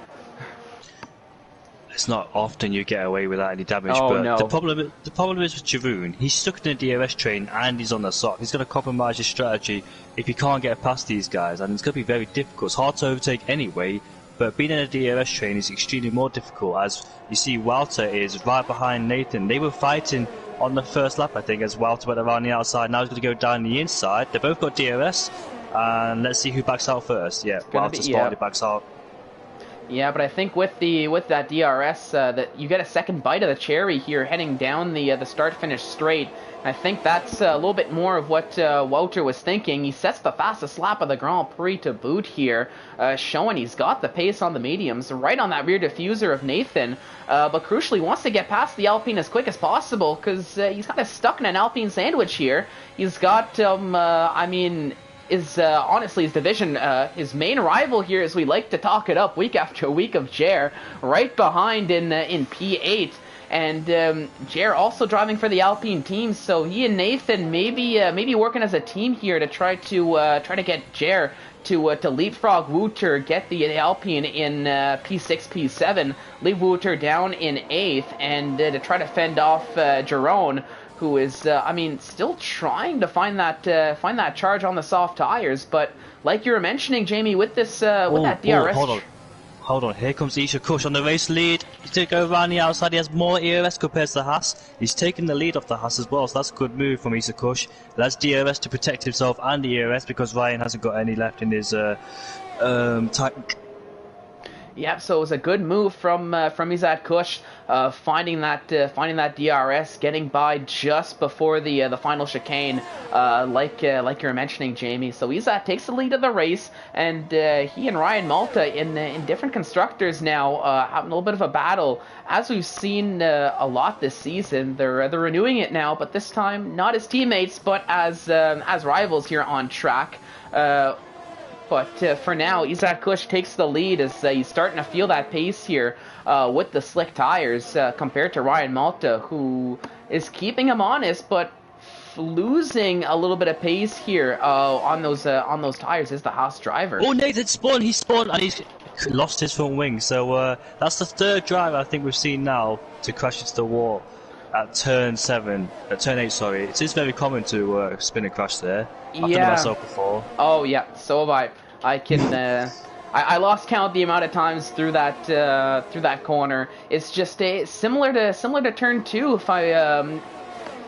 It's not often you get away without any damage, but no. the problem is with Jeroen. He's stuck in a DRS train and he's on the sock. He's going to compromise his strategy if he can't get past these guys, and it's going to be very difficult. It's hard to overtake anyway. But being in a DRS train is extremely more difficult, as you see Walter is right behind Nathan. They were fighting on the first lap, I think, as Walter went around the outside. Now he's going to go down the inside. They both got DRS, and let's see who backs out first. Yeah, Walter spotted backs out. Yeah, but I think with that DRS, that you get a second bite of the cherry here, heading down the start-finish straight. I think that's a little bit more of what Wouter was thinking. He sets the fastest lap of the Grand Prix to boot here, showing he's got the pace on the mediums, right on that rear diffuser of Nathan. But crucially, wants to get past the Alpine as quick as possible, because he's kind of stuck in an Alpine sandwich here. He's got, honestly his division, his main rival here, as we like to talk it up week after week, of Jer, right behind in P8. And Jer also driving for the Alpine team, so he and Nathan maybe working as a team here to try to get Jer to leapfrog Wouter, get the Alpine in P6, P7, leave Wouter down in 8th, and to try to fend off Jeroen, who is still trying to find that charge on the soft tires. But like you were mentioning, Jamie, with this that DRS. Hold on, here comes Isha Kush on the race lead. He's going to go around the outside. He has more ERS compared to the Haas. He's taking the lead off the Haas as well, so that's a good move from Isha Kush. That's DRS to protect himself and the ERS, because Ryan hasn't got any left in his tank. Yeah, so it was a good move from Izat Kush, finding that DRS, getting by just before the final chicane, like you were mentioning, Jamie. So Izat takes the lead of the race, and he and Ryan Malta in different constructors now, having a little bit of a battle, as we've seen a lot this season. They're renewing it now, but this time not as teammates, but as rivals here on track. But for now, Izat Kush takes the lead as he's starting to feel that pace here with the slick tires compared to Ryan Malta, who is keeping him honest, but losing a little bit of pace here on those tires is the Haas driver. Oh, Nathan spun! He spun and he's lost his front wing. So that's the third driver I think we've seen now to crash into the wall at turn 8. Sorry, it is very common to spin and crash there. I've done it myself before. Oh yeah, so have I. I can. I lost count the amount of times through that corner. It's just similar to turn 2.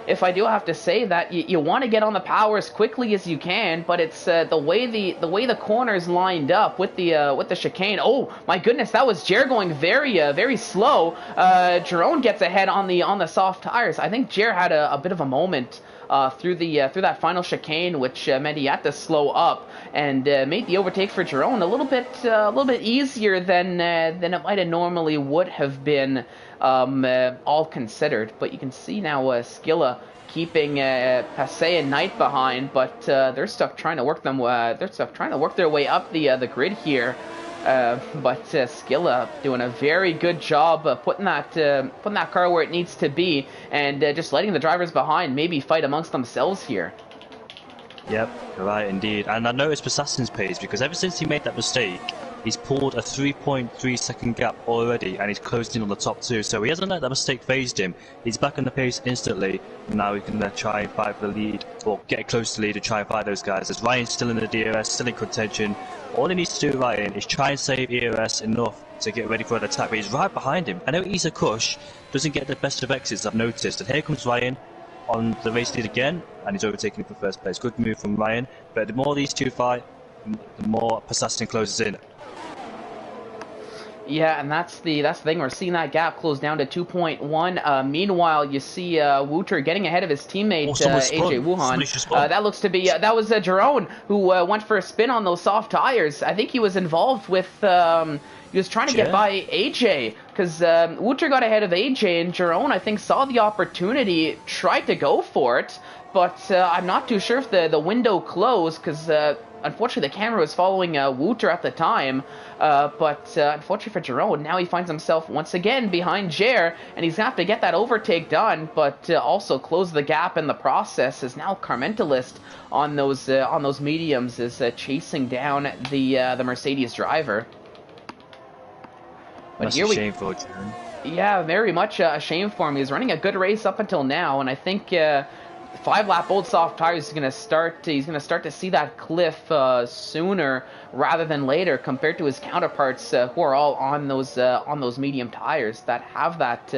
If I do have to say that, you want to get on the power as quickly as you can, but it's the way the corners lined up with the chicane. Oh my goodness, that was Jer going very slow. Jerome gets ahead on the soft tires. I think Jer had a bit of a moment through that final chicane, which meant he had to slow up and made the overtake for Jerome a little bit easier than it might have normally would have been, all considered. But you can see now Skilla keeping Passe and Knight behind, but they're stuck trying to work them. They're stuck trying to work their way up the grid here. But Skilla doing a very good job putting that car where it needs to be, and just letting the drivers behind maybe fight amongst themselves here. Yep, you're right indeed. And I noticed Assassin's pace, because ever since he made that mistake, he's pulled a 3.3 second gap already, and he's closed in on the top 2. So he hasn't let that mistake phased him. He's back on the pace instantly. Now he can try and fight for the lead, or get close to the lead to try and fight those guys. As Ryan's still in the DRS, still in contention. All he needs to do, Ryan, is try and save ERS enough to get ready for an attack, but he's right behind him. I know Isa Kush doesn't get the best of exits, I've noticed. And here comes Ryan on the race lead again, and he's overtaking him for first place. Good move from Ryan, but the more these two fight, the more Assassin closes in. Yeah, and that's the thing. We're seeing that gap close down to 2.1. Meanwhile, you see Wouter getting ahead of his teammate AJ Wuhan. That looks to be that was Jerome who went for a spin on those soft tires. I think he was involved with. He was trying to get by AJ because Wouter got ahead of AJ, and Jerome, I think, saw the opportunity, tried to go for it, but I'm not too sure if the window closed because. Unfortunately, the camera was following Wouter at the time, but unfortunately for Jerome, now he finds himself once again behind Jer, and he's going to have to get that overtake done, but also close the gap in the process, as now Carmentalist on those mediums is chasing down the Mercedes driver. But that's here a shame for Jerome. Yeah, very much a shame for him. He's running a good race up until now, and I think 5-lap old soft tires is going to start. He's going to start to see that cliff sooner rather than later, compared to his counterparts who are all on those medium tires that have that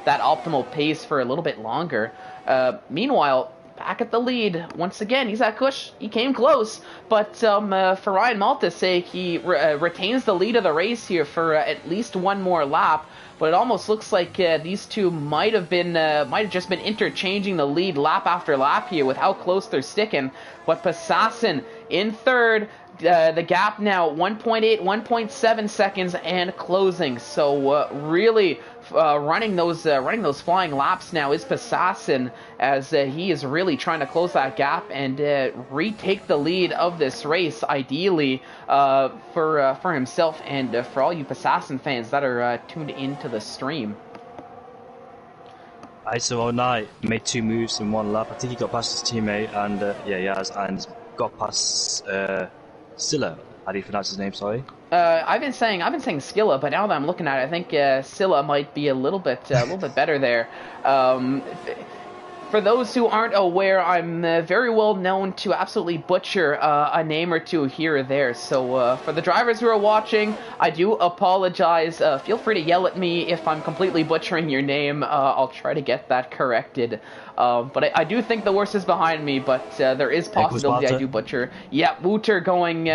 optimal pace for a little bit longer. Meanwhile, back at the lead once again, he's at Kush. He came close, but for Ryan Malta's sake, he retains the lead of the race here for at least one more lap. But it almost looks like these two might have just been interchanging the lead lap after lap here with how close they're sticking. But Passassin in third, the gap now 1.8, 1.7 seconds and closing. So really running those flying laps now is Passassin, as he is really trying to close that gap and retake the lead of this race, ideally for himself and for all you Passassin fans that are tuned into the stream. ISRL Knight made 2 moves in 1 lap. I think he got past his teammate, and yeah, he has, and got past Silla. How do you pronounce his name? Sorry. I've been saying Skilla, but now that I'm looking at it, I think Silla might be a little bit better there. For those who aren't aware, I'm very well known to absolutely butcher a name or two here or there. So for the drivers who are watching, I do apologize. Feel free to yell at me if I'm completely butchering your name. I'll try to get that corrected. But I do think the worst is behind me, but there is possibility I do butcher. Yeah, Wouter going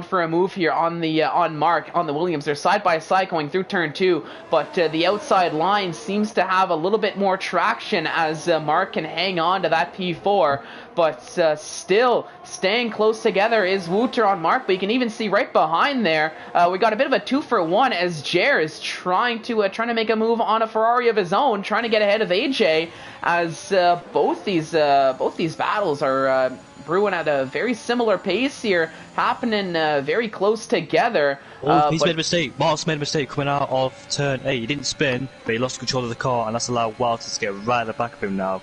for a move here on Mark, on the Williams. They're side by side going through turn 2, but the outside line seems to have a little bit more traction as Mark can hang on to that P4. But still staying close together is Wouter on Mark. But you can even see right behind there, we got a bit of a 2-for-1 as Jer is trying to make a move on a Ferrari of his own, trying to get ahead of AJ. As both these battles are brewing at a very similar pace here, happening very close together. He's made a mistake. Mark's made a mistake coming out of turn 8. He didn't spin, but he lost control of the car, and that's allowed Walters to get right at the back of him now.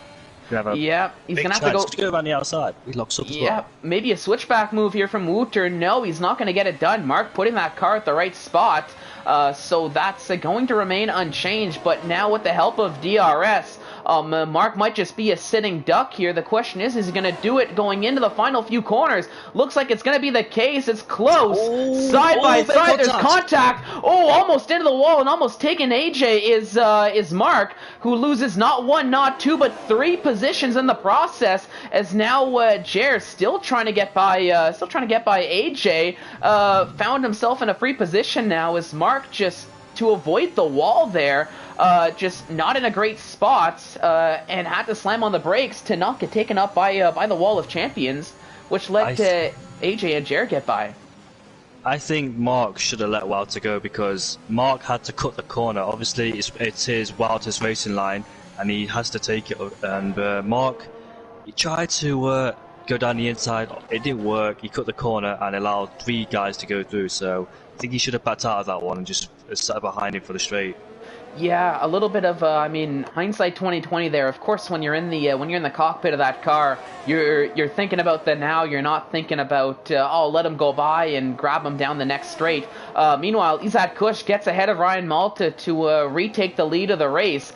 Yeah, he's big gonna have chance to to go around the outside. He locks up as Yeah, well. maybe a switchback move here from Wooter. No, he's not going to get it done. Mark putting that car at the right spot, so that's going to remain unchanged. But now with the help of DRS, Mark might just be a sitting duck here. The question is he going to do it going into the final few corners? Looks like it's going to be the case. It's close. Side by side, there's contact. Oh, almost into the wall and almost taking AJ is Mark, who loses not one, not two, but 3 positions in the process. As now Jer still trying to get by AJ. Found himself in a free position now as Mark just to avoid the wall there, just not in a great spot, and had to slam on the brakes to not get taken up by the wall of champions, which led to AJ and Jer get by. I think Mark should have let Wilder go because Mark had to cut the corner. Obviously, it's his Wilder's racing line, and he has to take it. And Mark, he tried to go down the inside. It didn't work. He cut the corner and allowed 3 guys to go through. So I think he should have backed out of that one and just sat behind him for the straight. Yeah, a little bit of I mean, hindsight 2020 there. Of course, when you're in the cockpit of that car, you're thinking about the now. You're not thinking about oh, let him go by and grab him down the next straight. Meanwhile, Izat Kush gets ahead of Ryan Malta to retake the lead of the race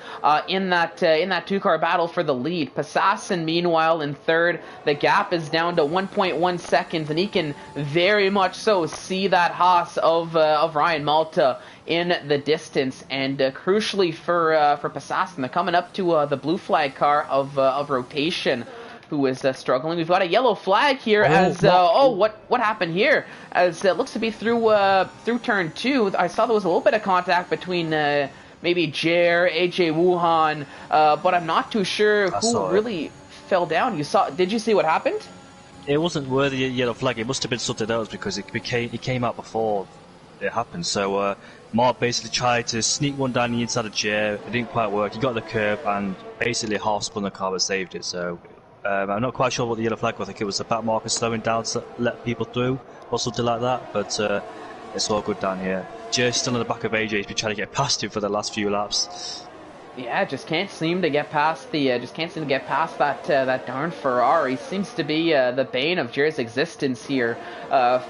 in that 2-car battle for the lead. Passassin, meanwhile, in third. The gap is down to 1.1 seconds, and he can very much so see that Haas of Ryan Malta in the distance. And crucially for Passassin, they're coming up to the blue flag car of Rotation, who is struggling. We've got a yellow flag here what happened here? As it looks to be through turn 2. I saw there was a little bit of contact between maybe Jer, AJ Wuhan, but I'm not too sure who really fell down. Did you see what happened? It wasn't worthy of yellow flag. It must have been something else because it came out before it happened. So Mark basically tried to sneak one down the inside of Jer. It didn't quite work. He got the curb and basically half spun the car but saved it. So I'm not quite sure what the yellow flag was. I think it was the back marker slowing down to let people through or something like that. But it's all good down here. Jer's still in the back of AJ. He's been trying to get past him for the last few laps. Yeah, just can't seem to get past that darn Ferrari. Seems to be the bane of Jer's existence here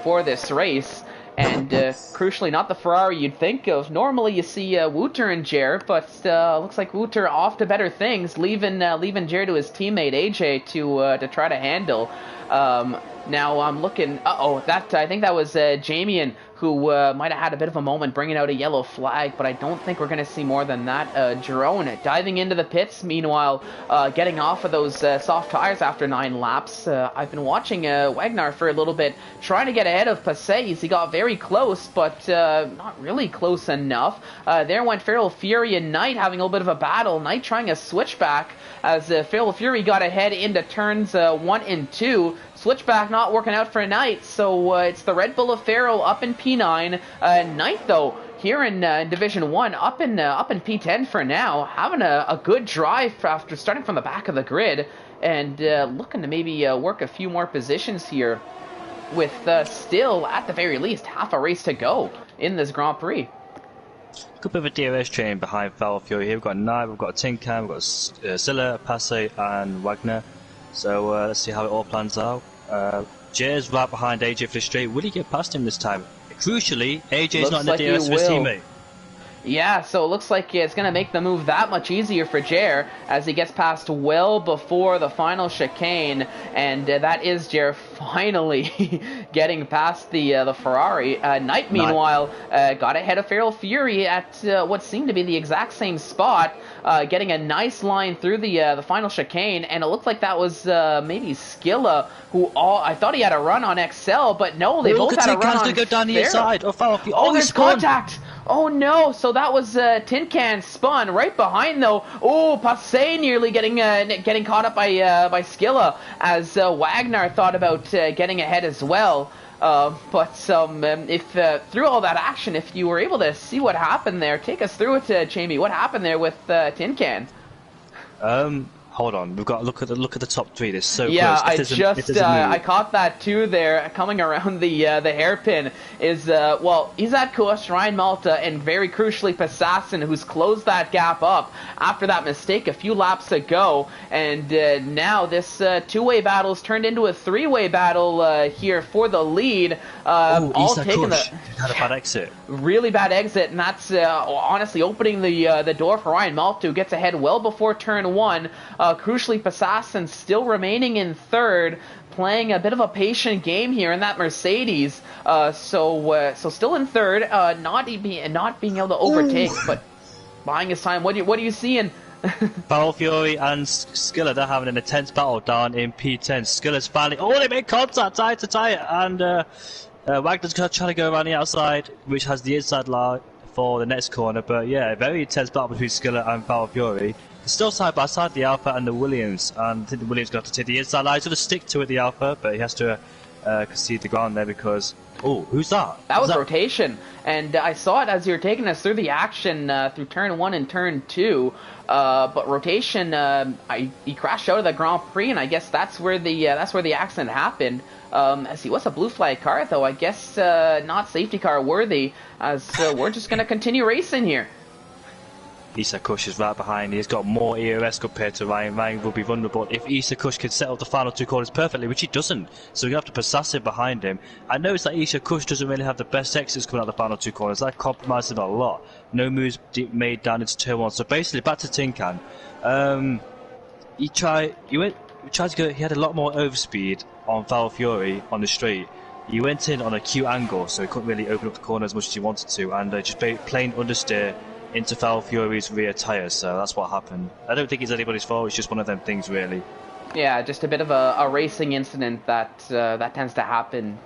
for this race. And crucially, not the Ferrari you'd think of. Normally, you see Wooter and Jer, but looks like Wooter off to better things, leaving Jer to his teammate AJ to try to handle. Now I'm looking. I think that was Jamian, who might have had a bit of a moment bringing out a yellow flag, but I don't think we're going to see more than that. Jerome diving into the pits, meanwhile, getting off of those soft tires after 9 laps. I've been watching Wagner for a little bit, trying to get ahead of Passes. He got very close, but not really close enough. There went Feral Fury and Knight having a little bit of a battle. Knight trying a switchback as Feral Fury got ahead into turns 1 and 2. Switchback not working out for Knight, so it's the Red Bull of Feral up in P9. Knight, though, here in Division 1, up in P10 for now, having a good drive after starting from the back of the grid, and looking to maybe work a few more positions here, with still, at the very least, half a race to go in this Grand Prix. Good bit of a DRS train behind Feral Fury here. We've got Knight, we've got Tin Can, we've got Silla, Passe, and Wagner. So let's see how it all plans out. Jer's right behind AJ for the straight. Will he get past him this time? Crucially, AJ's not in the DRS of his teammate. Yeah, so it looks like it's going to make the move that much easier for Jer as he gets past well before the final chicane, and that is Jer finally getting past the Ferrari. Knight, meanwhile, got ahead of Feral Fury at what seemed to be the exact same spot, getting a nice line through the final chicane, and it looked like that was maybe Skilla, who I thought he had a run on XL, but no, they both had a run on to go down the inside. There's contact! Oh no, so that was Tin Can spun right behind though. Oh, Passe nearly getting caught up by Skilla as Wagner thought about getting ahead as well. But if through all that action, if you were able to see what happened there, take us through it, Jamie. What happened there with Tin Can? Hold on, we've got to look at the top 3. This is so close. I caught that too there, coming around the hairpin is Izat Kush, Ryan Malta, and very crucially Passassin, who's closed that gap up after that mistake a few laps ago. And now this two-way battle's turned into a three-way battle here for the lead. All Isa taking Kush the had a bad exit. really bad exit, and that's honestly opening the door for Ryan Malta, who gets ahead well before turn one. Crucially, Passassin still remaining in third, playing a bit of a patient game here in that Mercedes. So still in third, not being able to overtake, but buying his time. What are you seeing? Foul Fury and Skiller, they're having an intense battle down in P10. Skiller's finally, they made contact, tire to tire, and Wagner's trying to go around the outside, which has the inside line for the next corner. But yeah, a very intense battle between Skiller and Foul Fury. They're still side by side, the Alpha and the Williams, and I think the Williams got to take the inside line. He's going to stick to it, the Alpha, but he has to concede the ground there because. Oh, who's that? That was rotation, and I saw it as you were taking us through the action through turn one and turn two. But rotation, he crashed out of the Grand Prix, and I guess that's where the accident happened. As he was a blue flag car, though, I guess not safety car worthy. As we're just gonna continue racing here. Isa Kush is right behind. He's got more EOS compared to Ryan. Ryan will be vulnerable if Isa Kush can set up the final two corners perfectly, which he doesn't. So we have to Passassin behind him. I noticed that Isa Kush doesn't really have the best exits coming out the final two corners. That compromised him a lot. No moves made down into turn one. So basically, back to Tinkan. He had a lot more overspeed on Foul Fury on the straight. He went in on a acute angle, so he couldn't really open up the corner as much as he wanted to, and just plain understeer into Foul Fury's rear tyres, so that's what happened. I don't think it's anybody's fault, it's just one of them things, really. Yeah, just a bit of a racing incident that tends to happen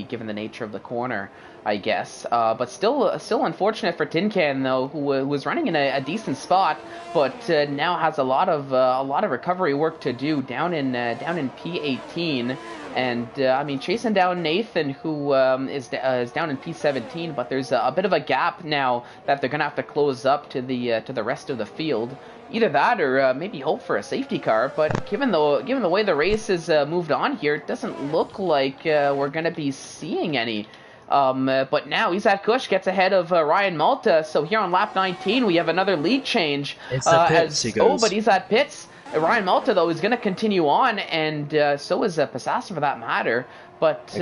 given the nature of the corner, I guess. But still unfortunate for Tin Can, though, who was running in a decent spot, but now has a lot of recovery work to do down in P18. And I mean, chasing down Nathan, who is down in P17, but there's a bit of a gap now that they're gonna have to close up to the rest of the field. Either that, or maybe hope for a safety car. But given the way the race has moved on here, it doesn't look like we're gonna be seeing any. But now Isaac Kush gets ahead of Ryan Malta. So here on lap 19, we have another lead change. It's at pits, he goes. But he's at pits. Ryan Malta, though, is going to continue on, and so is Passassin for that matter. But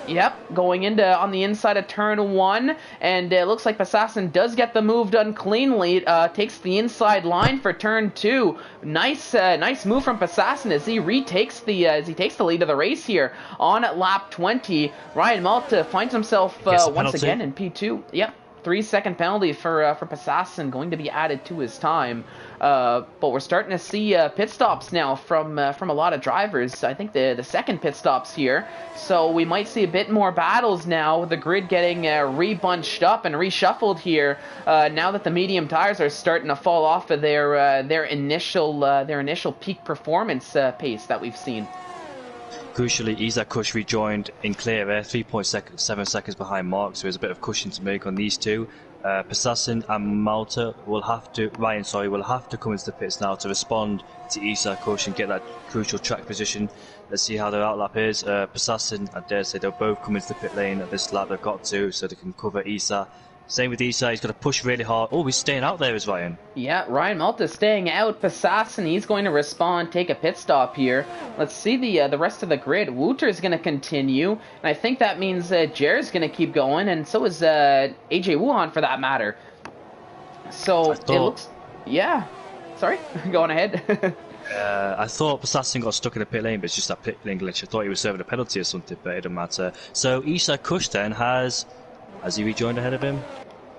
yep, going into on the inside of turn one, and it looks like Passassin does get the move done cleanly. Takes the inside line for turn two. Nice move from Passassin as he takes the lead of the race here on lap 20. Ryan Malta finds himself once again in P2. Yep. 3-second penalty for Passassin going to be added to his time, but we're starting to see pit stops now from a lot of drivers. I think the second pit stops here, so we might see a bit more battles now. The grid getting re-bunched up and reshuffled here now that the medium tires are starting to fall off of their initial peak performance pace that we've seen. Crucially, Isaac Kush rejoined in clear air, 3.7 seconds behind Mark, so there's a bit of cushion to make on these two. Passassin and Malta will have to come into the pits now to respond to Isaac Kush and get that crucial track position. Let's see how their outlap is. Passassin, I dare say, they'll both come into the pit lane at this lap they've got to, so they can cover Isa. Same with Isa, he's got to push really hard. Oh, he's staying out there, is Ryan. Yeah, Ryan Malta staying out. Passassin, he's going to respond, take a pit stop here. Let's see the rest of the grid. Wooter is going to continue, and I think that means Jer's going to keep going, and so is AJ Wuhan for that matter. So it looks... Yeah. Sorry, go on ahead. I thought Passassin got stuck in the pit lane, but it's just that pit lane glitch. I thought he was serving a penalty or something, but it doesn't matter. So Isa Kush then has he rejoined ahead of him?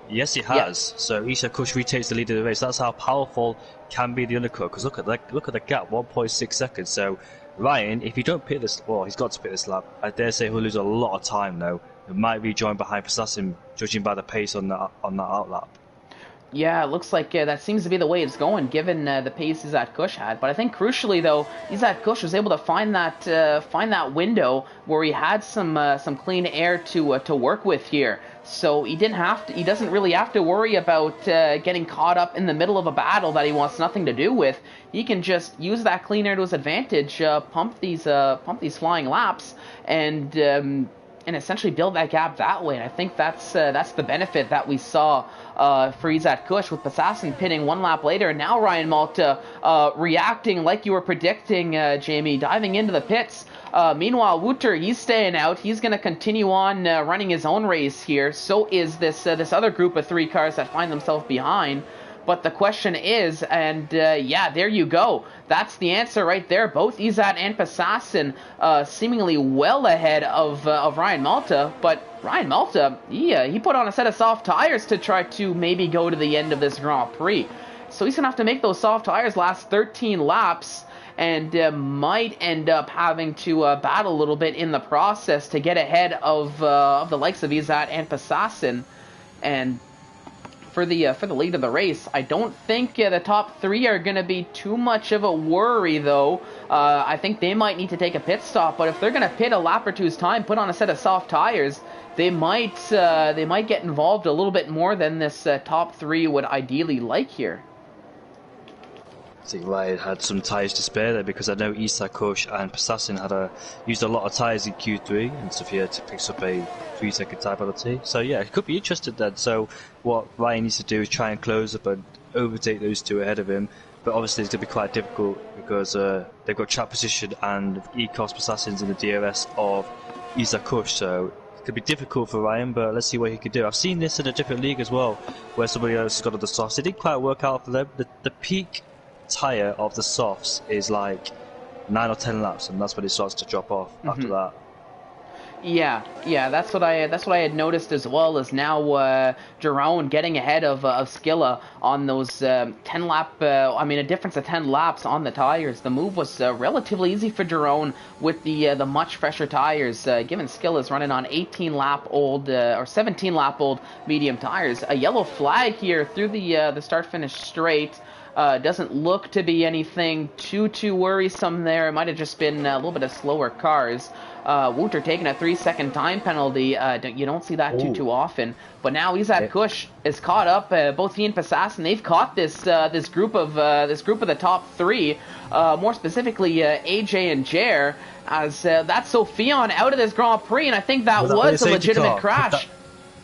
Yes, he has. Yeah. So Isa Kush retakes the lead of the race. That's how powerful can be the undercut. Because look at the gap, 1.6 seconds. So Ryan, if you don't pit this, well, he's got to pit this lap. I dare say he'll lose a lot of time though. He might rejoin behind Passassin, judging by the pace on that outlap. Yeah, it looks like that seems to be the way it's going, given the pace Isaac Kush had. But I think crucially, though, Isaac Kush was able to find that window where he had some clean air to work with here. So he doesn't really have to worry about getting caught up in the middle of a battle that he wants nothing to do with. He can just use that clean air to his advantage, pump these flying laps, and essentially build that gap that way. And I think that's the benefit that we saw for Izat Kush, with Passassin pitting 1 lap later. And now Ryan Malta reacting like you were predicting, Jamie, diving into the pits. Meanwhile, Wouter, he's staying out. He's going to continue on running his own race here. So is this other group of 3 cars that find themselves behind. But the question is, and yeah, there you go. That's the answer right there. Both Izat and Passassin seemingly well ahead of Ryan Malta. But Ryan Malta, he put on a set of soft tires to try to maybe go to the end of this Grand Prix. So he's going to have to make those soft tires last 13 laps. And might end up having to battle a little bit in the process to get ahead of the likes of Izat and Passassin. And for the lead of the race, I don't think the top 3 are going to be too much of a worry, though. I think they might need to take a pit stop, but if they're going to pit a lap or two's time, put on a set of soft tires, they might get involved a little bit more than this top 3 would ideally like here. I think Ryan had some tyres to spare there, because I know Isa Kush and Passassin had used a lot of tyres in Q3, and Sophia picks up a 3-second tyre penalty. So yeah, it could be interested then. So what Ryan needs to do is try and close up and overtake those 2 ahead of him. But obviously it's going to be quite difficult, because they've got track position and Ecos Passassin's in the DRS of Isa Kush. So it could be difficult for Ryan, but let's see what he can do. I've seen this in a different league as well, where somebody else has got on the softs. It didn't quite work out for them. The peak tire of the softs is like 9 or 10 laps, and that's when it starts to drop off after that. Yeah, that's what I had noticed as well. Is now Jerome getting ahead of Skilla on those 10 lap. I mean, a difference of 10 laps on the tires. The move was relatively easy for Jerome with the much fresher tires. Given Skilla's running on 18 lap old or 17 lap old medium tires. A yellow flag here through the start finish straight. Doesn't look to be anything too worrisome there. It might have just been a little bit of slower cars. Wouter taking a 3-second time penalty. You don't see that too often. But now Izat Kush is caught up. Both he and Passassin, they've caught this group of the top 3. More specifically, AJ and Jer. As that's Sophion out of this Grand Prix, and I think that was a legitimate crash.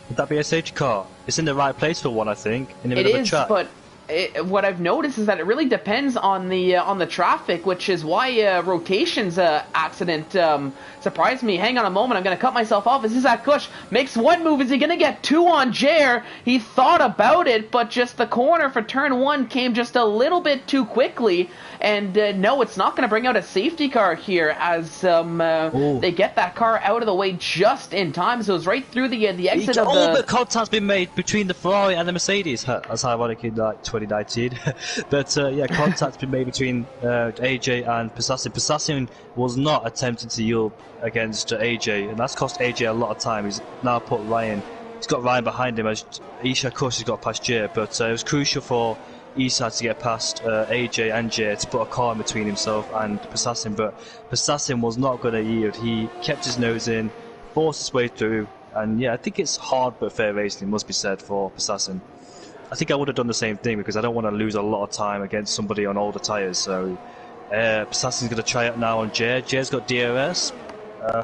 Would that be a safety car? It's in the right place for one, I think. In the middle of the track. But what I've noticed is that it really depends on the traffic, which is why rotations accident surprised me. Hang on a moment, I'm going to cut myself off. As Izat Kush makes 1 move, is he going to get 2 on Jer? He thought about it, but just the corner for turn 1 came just a little bit too quickly. And no, it's not going to bring out a safety car here, as they get that car out of the way just in time. So it's right through the exit of the... but contact's been made between the Ferrari and the Mercedes. That's ironic in like 2019. But yeah, contact's been made between AJ and Passassin. Passassin was not attempting to yield against AJ, and that's cost AJ a lot of time. He's now put Ryan... He's got Ryan behind him, as Isha, of course, has got past Jay, but it was crucial for Isa to get past AJ and Jay to put a car in between himself and Passassin, but Passassin was not going to yield. He kept his nose in, forced his way through, and yeah, I think it's hard but fair racing, must be said, for Passassin. I think I would have done the same thing, because I don't want to lose a lot of time against somebody on older tyres, so Passassin's going to try it now on Jay. Jay's got DRS.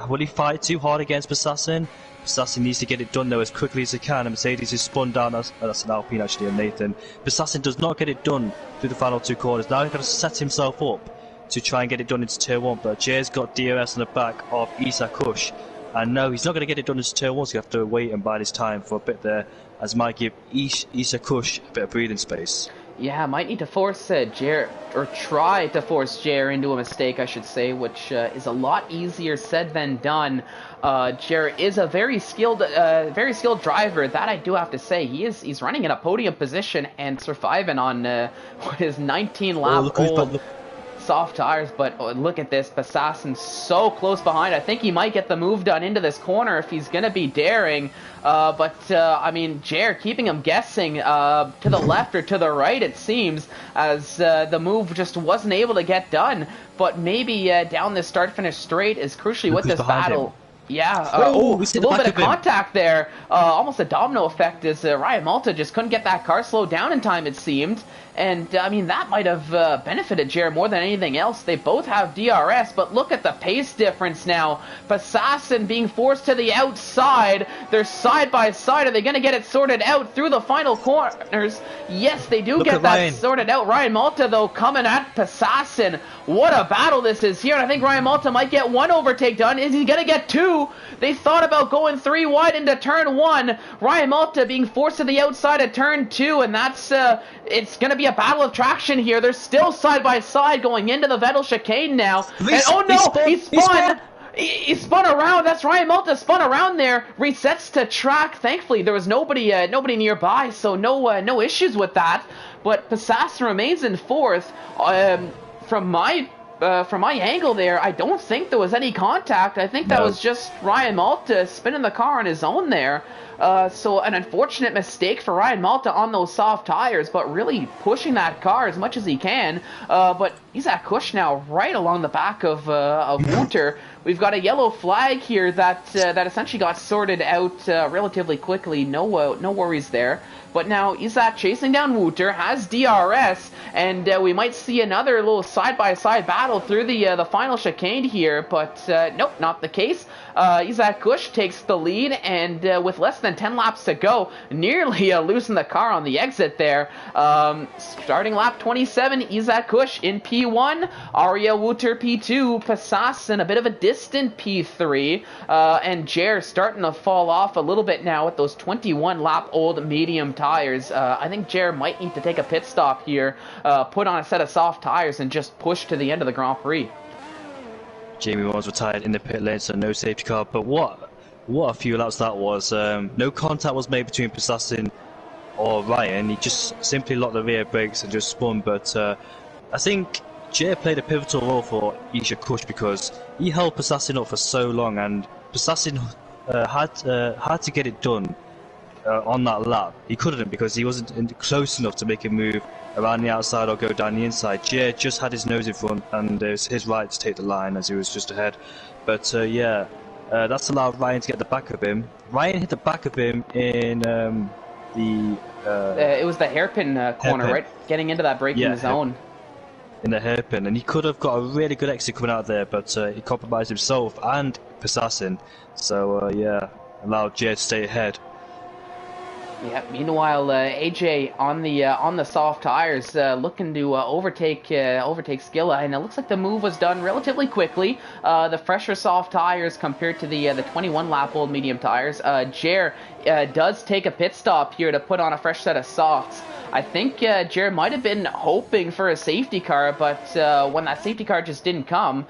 Will he fight too hard against Passassin? Passassin needs to get it done though as quickly as he can, and Mercedes is spun down. That's an Alpine actually, and Nathan. Passassin does not get it done through the final 2 corners. Now he's got to set himself up to try and get it done into turn 1, but Jay's got DRS on the back of Isa Kush, and no, he's not going to get it done into turn 1, so you have to wait and bide his time for a bit there, as might give Isa Kush a bit of breathing space. Yeah, might need to force Jer, or try to force Jer into a mistake, I should say, which is a lot easier said than done. Jer is a very skilled driver. That I do have to say. He's running in a podium position and surviving on his 19 lap old soft tires. But look at this, Passassin so close behind. I think he might get the move done into this corner if he's gonna be daring. I mean, Jer keeping him guessing to the left or to the right, it seems, as the move just wasn't able to get done. But maybe down this start-finish straight is crucially what this battle... Yeah, Oh, a we see the little back bit of of him. contact there. Almost a domino effect as Ryan Malta just couldn't get that car slowed down in time, it seemed. And, I mean, that might have benefited Jer more than anything else. They both have DRS, but look at the pace difference now. Passassin being forced to the outside. They're side by side. Are they going to get it sorted out through the final corners? Yes, they do Look get at that Ryan. sorted out. Ryan Malta, though, coming at Passassin. What a battle this is here. And I think Ryan Malta might get one overtake done. Is he going to get two? They thought about going 3 wide into turn 1. Ryan Malta being forced to the outside of turn 2, and that's it's going to be a battle of traction here. They're still side by side going into the Vettel chicane now. And oh no, he spun! He spun around. That's Ryan Malta spun around there. Resets to track. Thankfully, there was nobody nearby, so no issues with that. But Passassin remains in 4th. From my angle there, I don't think there was any contact. I think that was just Ryan Malta spinning the car on his own there. So an unfortunate mistake for Ryan Malta on those soft tires, but really pushing that car as much as he can. But he's at Kush now, right along the back of Wouter. We've got a yellow flag here that essentially got sorted out relatively quickly. No worries there. But now Izak chasing down Wouter, has DRS, and we might see another little side-by-side battle through the final chicane here, but nope, not the case. Izak Kush takes the lead, and with less than 10 laps to go, nearly losing the car on the exit there. Starting lap 27, Izak Kush in P1, Arya Wouter P2, Passassin a bit of a distant P3, and Jer starting to fall off a little bit now with those 21-lap-old medium tires. I think Jer might need to take a pit stop here, put on a set of soft tires, and just push to the end of the Grand Prix. Jamie was retired in the pit lane, so no safety car. But what a few laps that was. No contact was made between Passassin or Ryan. He just simply locked the rear brakes and just spun. But I think Jay played a pivotal role for Isha Kush because he held Passassin up for so long, and Passassin had to get it done on that lap. He couldn't because he wasn't close enough to make a move around the outside or go down the inside. Jay just had his nose in front, and it was his right to take the line as he was just ahead. But yeah, that's allowed Ryan to get the back of him. Ryan hit the back of him in it was the hairpin corner, hairpin. right? Getting into that braking zone. In the hairpin, and he could have got a really good exit coming out there, but he compromised himself and Passassin. So yeah, allowed Jay to stay ahead. Yeah. Meanwhile, AJ on the soft tires, looking to overtake Skilla, and it looks like the move was done relatively quickly. The fresher soft tires compared to the 21-lap-old medium tires. Jer does take a pit stop here to put on a fresh set of softs. I think Jared might have been hoping for a safety car, but when that safety car just didn't come,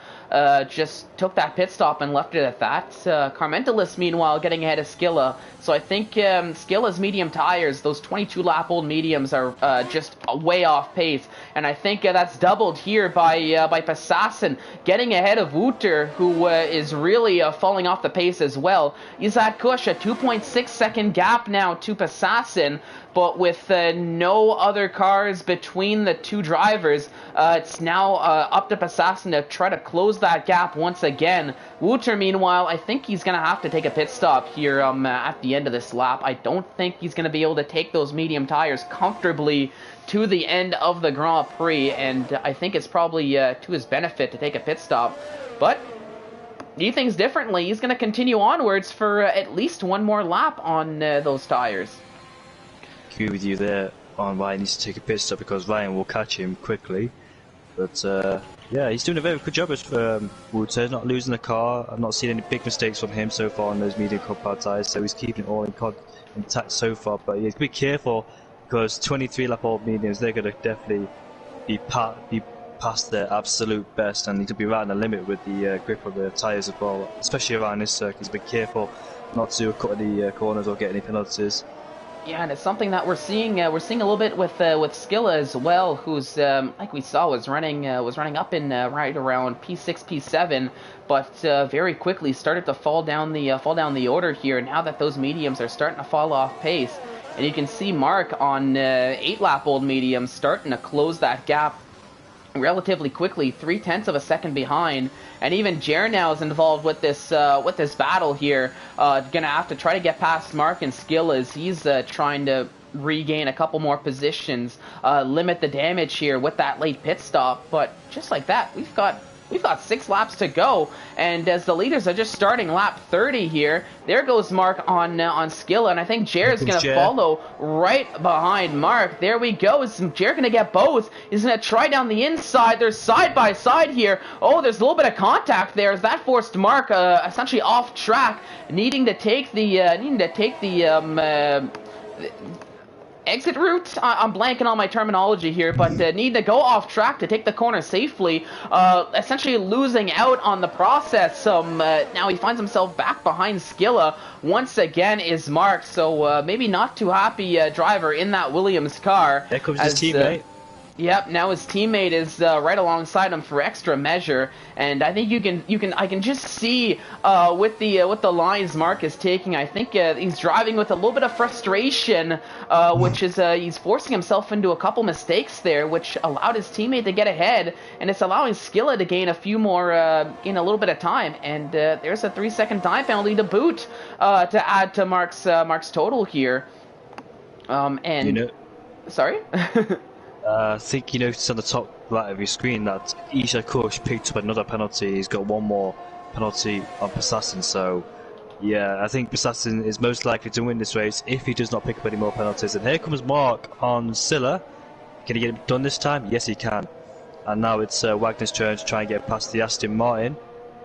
just took that pit stop and left it at that. Carmentalis, meanwhile, getting ahead of Skilla. So I think Skilla's medium tires, those 22-lap-old mediums, are just way off pace. And I think that's doubled here by Passassin getting ahead of Wouter, who is really falling off the pace as well. Izat Kush, a 2.6-second gap now to Passassin. But with no other cars between the two drivers, it's now up to Passassin to try to close that gap once again. Wouter, meanwhile, I think he's going to have to take a pit stop here at the end of this lap. I don't think he's going to be able to take those medium tires comfortably to the end of the Grand Prix, and I think it's probably to his benefit to take a pit stop. But he thinks differently. He's going to continue onwards for at least one more lap on those tires. Agree with you there on Ryan needs to take a pit stop because Ryan will catch him quickly. But yeah, he's doing a very good job as Wouter, not losing the car. I've not seen any big mistakes from him so far on those medium compound tyres, so he's keeping it all intact so far. But he's be careful because 23-lap-old mediums, they're going to definitely be past their absolute best, and need to be right on the limit with the grip of the tyres as well, especially around this circuit. So be careful not to cut any corners or get any penalties. Yeah, and it's something that we're seeing. We're seeing a little bit with Skilla as well, who's like we saw was running up in right around P6, P7, but very quickly started to fall down the order here. Now that those mediums are starting to fall off pace, and you can see Mark on 8-lap-old mediums starting to close that gap relatively quickly, 0.3 of a second behind, and even Jer now is involved with this battle here. Gonna have to try to get past Mark and Skill as he's trying to regain a couple more positions, limit the damage here with that late pit stop. But just like that, we've got 6 laps to go, and as the leaders are just starting lap 30 here, there goes Mark on Skilla, and I think Jared's going to follow right behind Mark. There we go. Is Jared going to get both? He's going to try down the inside. They're side by side here. Oh, there's a little bit of contact there as that forced Mark essentially off track, needing to take the exit route. I'm blanking on my terminology here, but need to go off track to take the corner safely, essentially losing out on the process. Now he finds himself back behind Skilla once again is Mark, so maybe not too happy driver in that Williams car. There comes his teammate. Yep, now his teammate is right alongside him for extra measure, and I think I can just see with the lines Mark is taking. I think he's driving with a little bit of frustration, which is he's forcing himself into a couple mistakes there, which allowed his teammate to get ahead, and it's allowing Skilla to gain a few more in a little bit of time. And there's a 3-second time penalty to boot to add to Mark's total here. Sorry. I think you notice on the top right of your screen that Isha Kush picked up another penalty. He's got one more penalty on Passassin, so yeah, I think Passassin is most likely to win this race if he does not pick up any more penalties. And here comes Mark on Silla. Can he get it done this time? Yes, he can. And now it's Wagner's turn to try and get past the Aston Martin.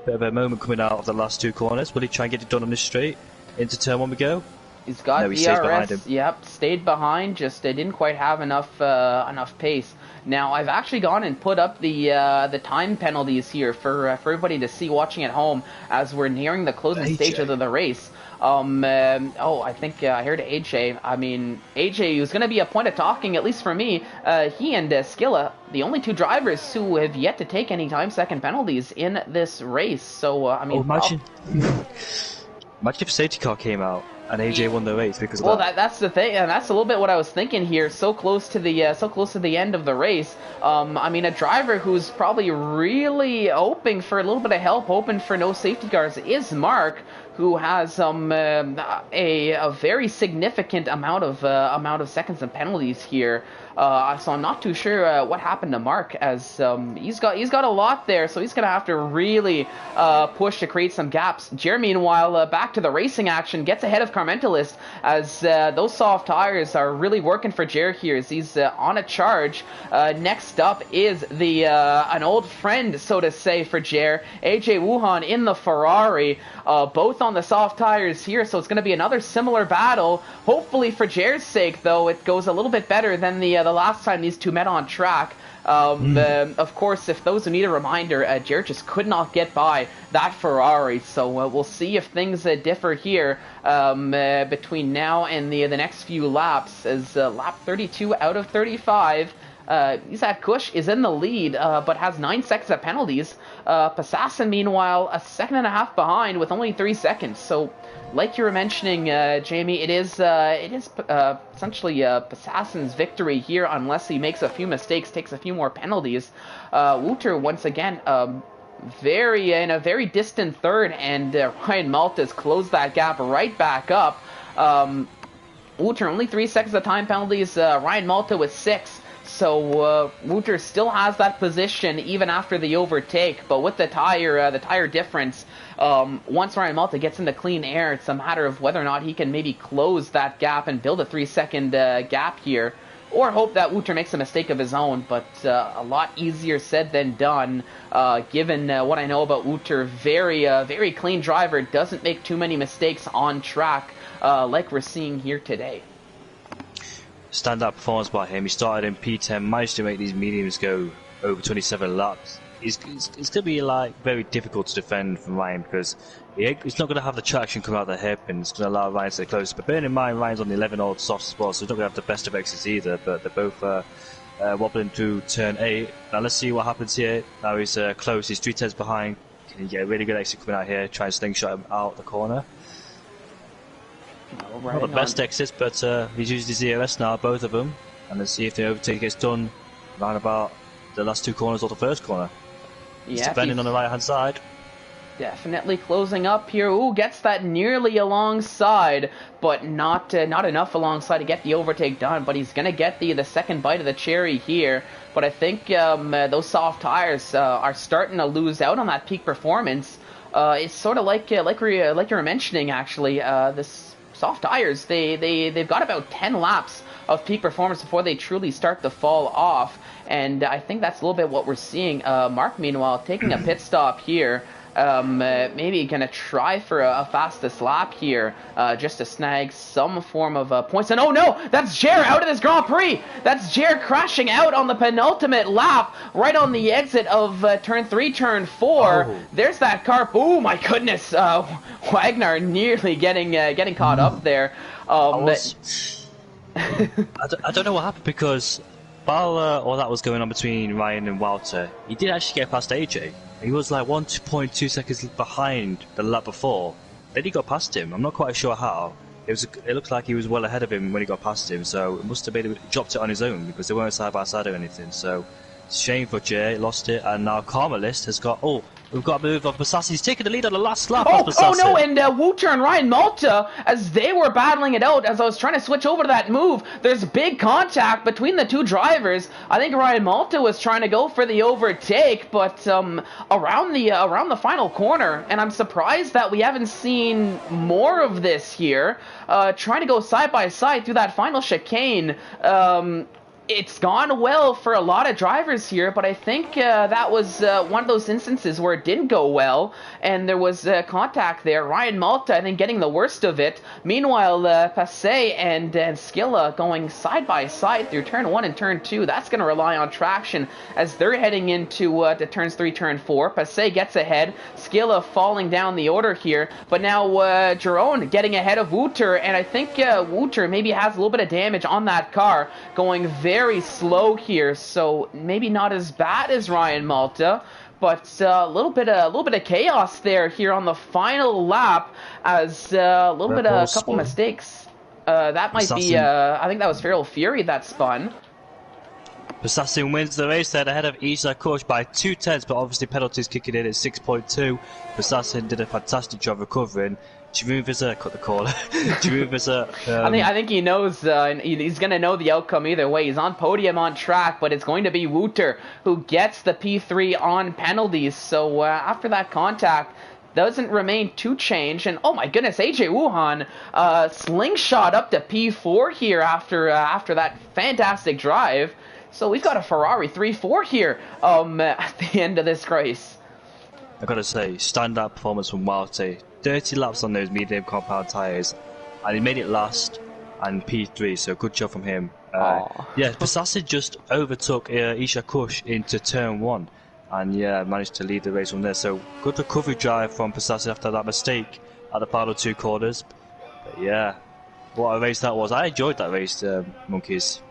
Bit of a moment coming out of the last 2 corners. Will he try and get it done on this straight? Into turn 1 we go. He's got no, he stays behind him. Yep, stayed behind, just didn't quite have enough pace. Now, I've actually gone and put up the time penalties here for everybody to see watching at home as we're nearing the closing stage of the race. I think I heard AJ. I mean, AJ was going to be a point of talking, at least for me. He and Skilla, the only 2 drivers who have yet to take any time-second penalties in this race. So, I mean... imagine if safety car came out and AJ won the race because of that. Well, that's the thing, and that's a little bit what I was thinking here. So close to the end of the race. I mean, a driver who's probably really hoping for a little bit of help, hoping for no safety cars, is Mark, who has a very significant amount of seconds and penalties here. So I'm not too sure what happened to Mark, as he's got a lot there, so he's gonna have to really push to create some gaps. Jer, meanwhile, back to the racing action, gets ahead of Carmentalist, as those soft tires are really working for Jer here, as he's on a charge. Next up is an old friend, so to say, for Jer, AJ Wuhan in the Ferrari, both on the soft tires here, so it's going to be another similar battle. Hopefully for Jer's sake, though, it goes a little bit better than the last time these 2 met on track. Of course, if those who need a reminder, Jer just could not get by that Ferrari, so we'll see if things differ here between now and the next few laps, as lap 32 out of 35. Isaac Kush is in the lead, but has 9 seconds of penalties. Passassin, meanwhile, a 1.5 behind with only 3 seconds. So, like you were mentioning, Jamie, it is essentially Passassin's victory here, unless he makes a few mistakes, takes a few more penalties. Wouter, once again, in a very distant third, and Ryan Malta's closed that gap right back up. Wouter only 3 seconds of time penalties. Ryan Malta with 6. So Wouter still has that position even after the overtake, but with the tire difference, once Ryan Malta gets into clean air, it's a matter of whether or not he can maybe close that gap and build a 3-second gap here, or hope that Wouter makes a mistake of his own. But a lot easier said than done, given what I know about Wouter. Very clean driver, doesn't make too many mistakes on track, like we're seeing here today. Standout performance by him. He started in P10, managed to make these mediums go over 27 laps. It's going to be very difficult to defend from Ryan, because he's not going to have the traction come out of the hairpin. It's going to allow Ryan to stay close. But bearing in mind, Ryan's on the 11-old soft spot, so he's not going to have the best of exits either. But they're both wobbling through turn 8. Now let's see what happens here. Now he's close. He's 3 tenths behind. Can he get a really good exit coming out here? Try and slingshot him out the corner. Not the best exits, but he's used his ERS now, both of them, and let's see if the overtake gets done around about the last 2 corners or the first corner. He's Yeah, defending on the right-hand side. definitely closing up here. Ooh, gets that nearly alongside, but not enough alongside to get the overtake done. But he's gonna get the second bite of the cherry here. But I think those soft tires are starting to lose out on that peak performance. It's sort of like you were mentioning actually. This soft tires, they've got about 10 laps of peak performance before they truly start to fall off. And I think that's a little bit what we're seeing. Mark, meanwhile, taking a pit stop here. Maybe gonna try for a fastest lap here, just to snag some form of points. And oh no, that's Jer out of this Grand Prix. That's Jer crashing out on the penultimate lap, right on the exit of turn 3, turn 4. Oh. There's that car. Oh my goodness, Wagner nearly getting caught up there. I don't know what happened, because while all that was going on between Ryan and Walter, he did actually get past AJ. He was like 1.2 seconds behind the lap before. Then he got past him. I'm not quite sure how. It looked like he was well ahead of him when he got past him, so it must have been he dropped it on his own, because they weren't side by side or anything. So shame for Jay, lost it, and now Karma List has got we've got a move of Basassi. He's taking the lead on the last lap. Oh no, and Wouter and Ryan Malta, as they were battling it out, as I was trying to switch over to that move, there's big contact between the two drivers. I think Ryan Malta was trying to go for the overtake, but around the final corner, and I'm surprised that we haven't seen more of this here, trying to go side by side through that final chicane. It's gone well for a lot of drivers here, but I think that was one of those instances where it didn't go well, and there was contact there. Ryan Malta, I think, getting the worst of it. Meanwhile, Passe and Skilla going side by side through turn 1 and turn 2. That's going to rely on traction as they're heading into the turns 3, turn 4. Passe gets ahead. Skilla falling down the order here, but now Jerome getting ahead of Wouter, and I think Wouter maybe has a little bit of damage on that car, going very slow here, so maybe not as bad as Ryan Malta, but a little bit of chaos there here on the final lap, as a couple mistakes. That might be I think that was Feral Fury that spun. Assassin wins the race there ahead of Isa Kush by 2/10, but obviously penalties kicking in at 6.2. Assassin did a fantastic job recovering. Chiruviza cut the corner. Chiruviza. I think he knows. He's gonna know the outcome either way. He's on podium on track, but it's going to be Wouter who gets the P3 on penalties. So after that contact, doesn't remain to change. And oh my goodness, AJ Wuhan slingshot up to P4 here after that fantastic drive. So we've got a Ferrari 3-4 here at the end of this race. I gotta say, standout performance from Malte. 30 laps on those medium compound tyres, and he made it last, and P3, so good job from him. Yeah, Pasassi just overtook Isha Kush into turn 1, and yeah, managed to lead the race from there. So good recovery drive from Pasassi after that mistake at the final 2 corners. But yeah, what a race that was. I enjoyed that race, Monkeys.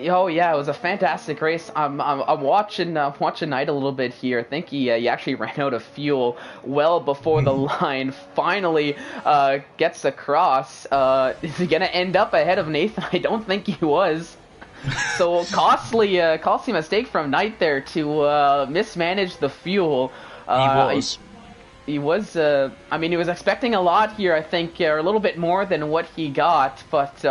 Oh yeah, it was a fantastic race. I'm watching Knight a little bit here. I think he actually ran out of fuel well before the line finally gets across. Is he gonna end up ahead of Nathan? I don't think he was. So costly mistake from Knight there to mismanage the fuel. He was. I mean, he was expecting a lot here. I think, or a little bit more than what he got. But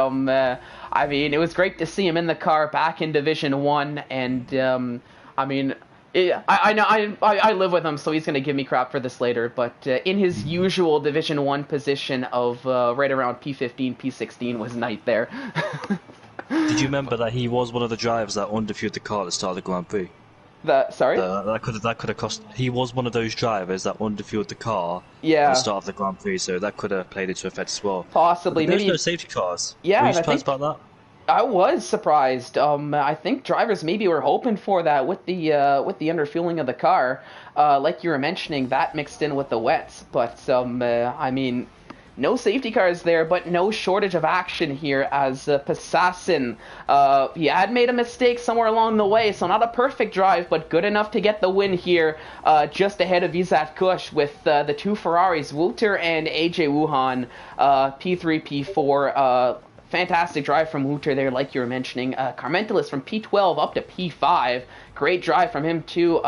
I mean, it was great to see him in the car back in Division 1, and I mean, I know I live with him, so he's gonna give me crap for this later. But in his usual Division 1 position of right around P15, P16 was Knight there. Did you remember that he was one of the drivers that underfueled the car at the start of the Grand Prix? Sorry? That could have cost. He was one of those drivers that underfueled the car at the start of the Grand Prix, so that could have played into effect as well. Possibly. There's no safety cars. Yeah, were you surprised about that? I was surprised. I think drivers maybe were hoping for that with the underfueling of the car, like you were mentioning, that mixed in with the wets. But I mean, no safety cars there, but no shortage of action here as Passassin, he had made a mistake somewhere along the way, so not a perfect drive, but good enough to get the win here, just ahead of Izat Kush with the 2 Ferraris, Wouter and AJ Wuhan, P3, P4, fantastic drive from Wouter there, like you were mentioning. Carmentelis from P12 up to P5. great drive from him too.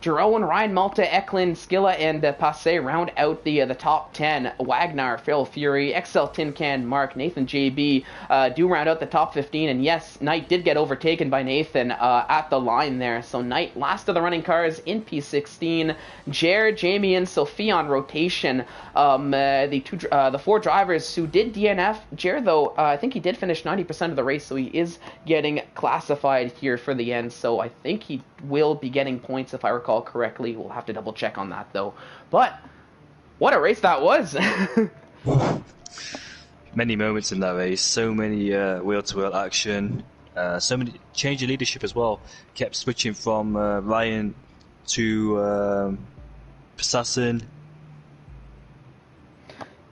Jerome, Ryan, Malta, Eklund, Skilla, and Passe round out the top 10. Wagner, Phil Fury, XL Tin Can, Mark, Nathan JB do round out the top 15. And yes, Knight did get overtaken by Nathan at the line there. So Knight, last of the running cars in P16. Jared, Jamie, and Sophie on rotation. The 4 drivers who did DNF. Jared, though, I think he did finish 90% of the race, so he is getting classified here for the end. So I think he will be getting points if I recall correctly. We'll have to double check on that though. But what a race that was. Many moments in that race, so many wheel-to-wheel action, so many change of leadership as well. Kept switching from Ryan to Passassin.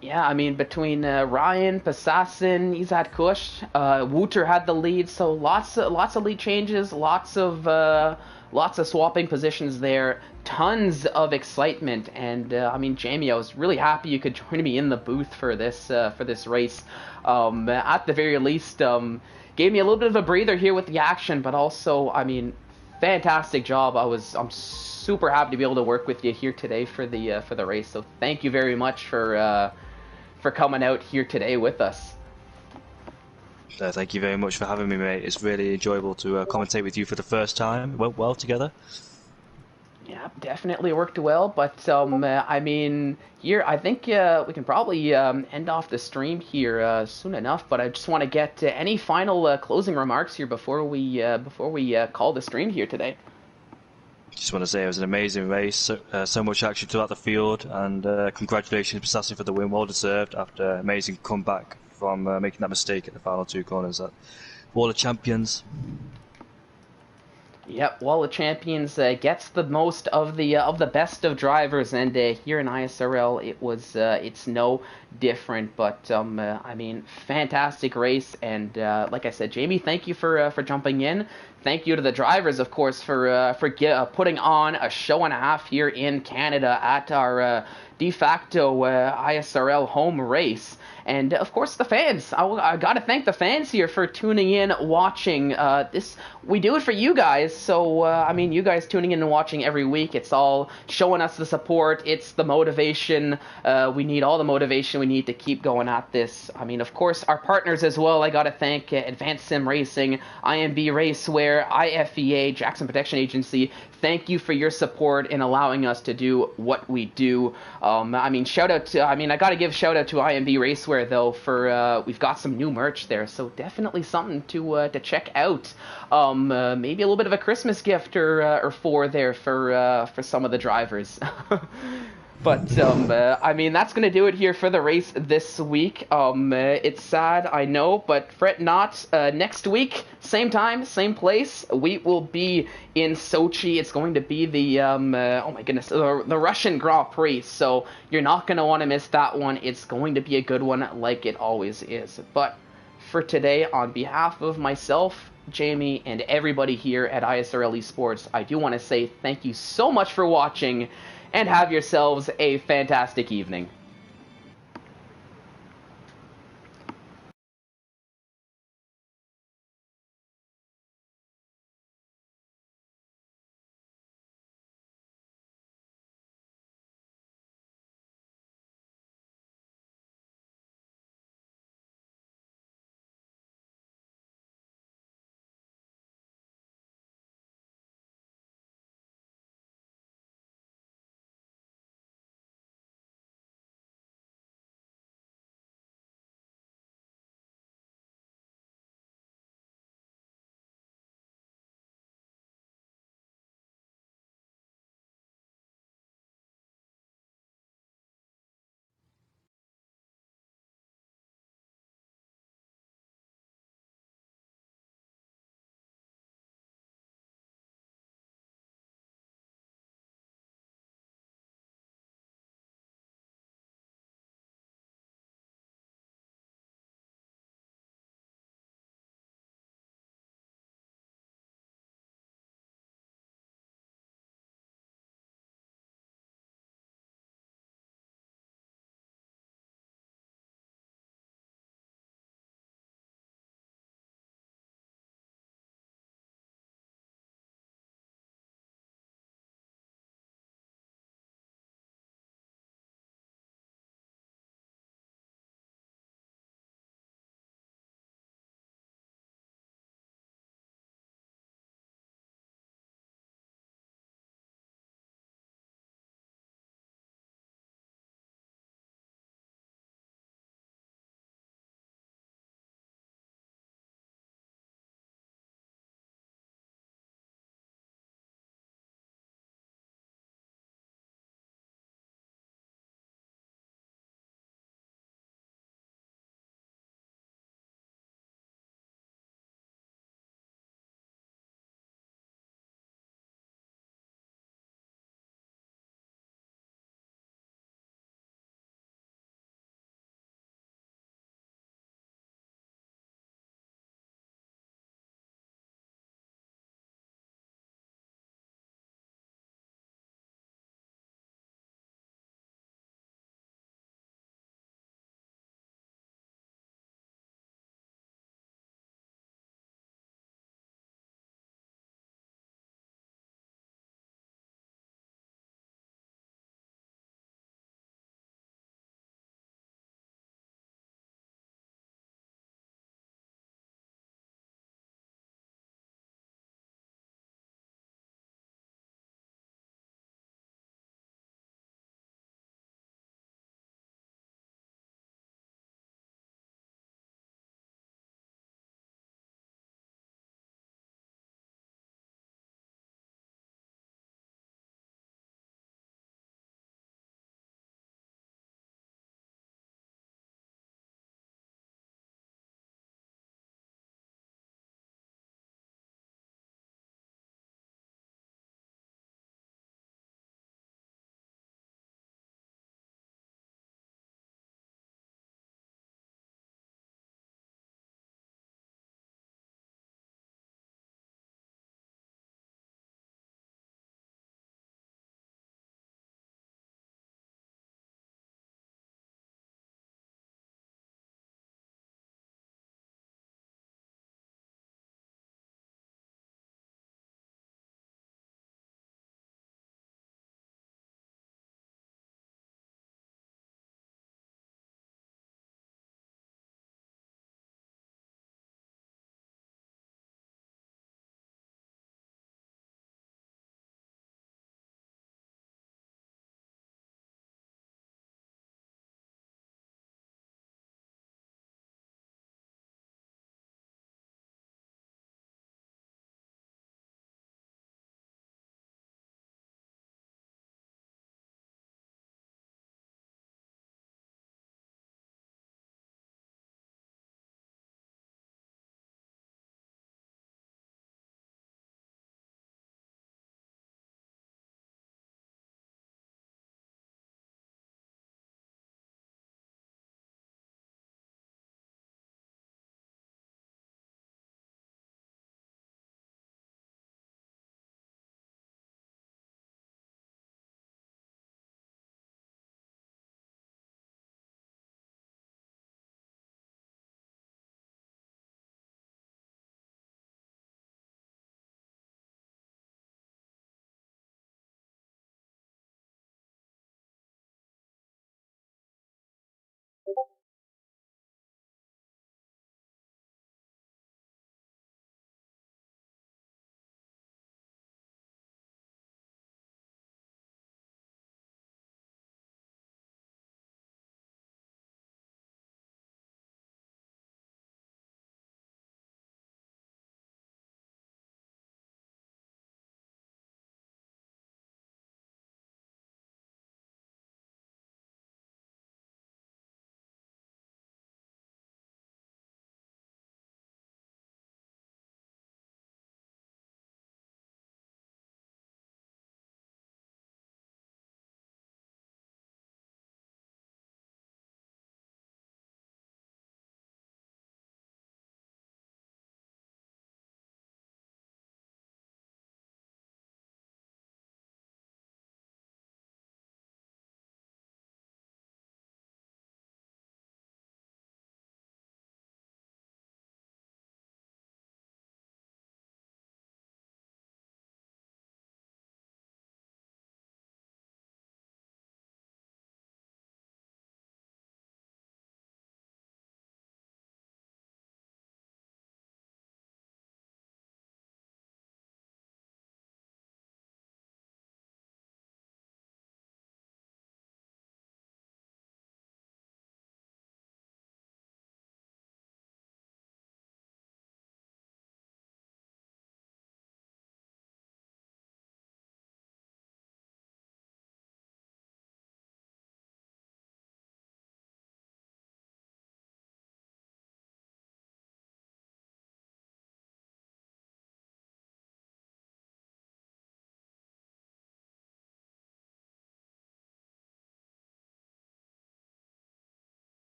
Yeah, I mean, between Ryan, Passassin, Izad Kush, Wouter had the lead, so lots of lead changes, lots of swapping positions there, tons of excitement, and I mean, Jamie, I was really happy you could join me in the booth for this race. At the very least, gave me a little bit of a breather here with the action, but also, I mean, fantastic job. I'm super happy to be able to work with you here today for the race. So thank you very much for coming out here today with us. Thank you very much for having me, mate. It's really enjoyable to commentate with you for the first time. It went well together. Yeah, definitely worked well. But I mean, here I think we can probably end off the stream here soon enough. But I just want to get any final closing remarks here before we call the stream here today. Just want to say it was an amazing race, so much action throughout the field, and congratulations Passassin for the win, well deserved after an amazing comeback from making that mistake at the final 2 corners at Wall of Champions. Yep, Wall of Champions gets the most of the best of drivers, and here in ISRL it's no different. But I mean, fantastic race, and like I said, Jamie, thank you for jumping in. Thank you to the drivers, of course, for putting on a show and a half here in Canada at our de facto ISRL home race. And, of course, the fans. I got to thank the fans here for tuning in, watching this. We do it for you guys. So, I mean, you guys tuning in and watching every week, it's all showing us the support. It's the motivation. We need all the motivation we need to keep going at this. I mean, of course, our partners as well. I got to thank Advanced Sim Racing, IMB Raceware, IFEA, Jackson Protection Agency. Thank you for your support in allowing us to do what we do. I mean, I got to give shout out to IMB Raceware though for we've got some new merch there, so definitely something to check out. Maybe a little bit of a Christmas gift or four there for some of the drivers. But, I mean, that's going to do it here for the race this week. It's sad, I know, but fret not. Next week, same time, same place, we will be in Sochi. It's going to be the, oh my goodness, the Russian Grand Prix, so you're not going to want to miss that one. It's going to be a good one like it always is. But for today, on behalf of myself, Jamie, and everybody here at ISRL Esports, I do want to say thank you so much for watching, and have yourselves a fantastic evening.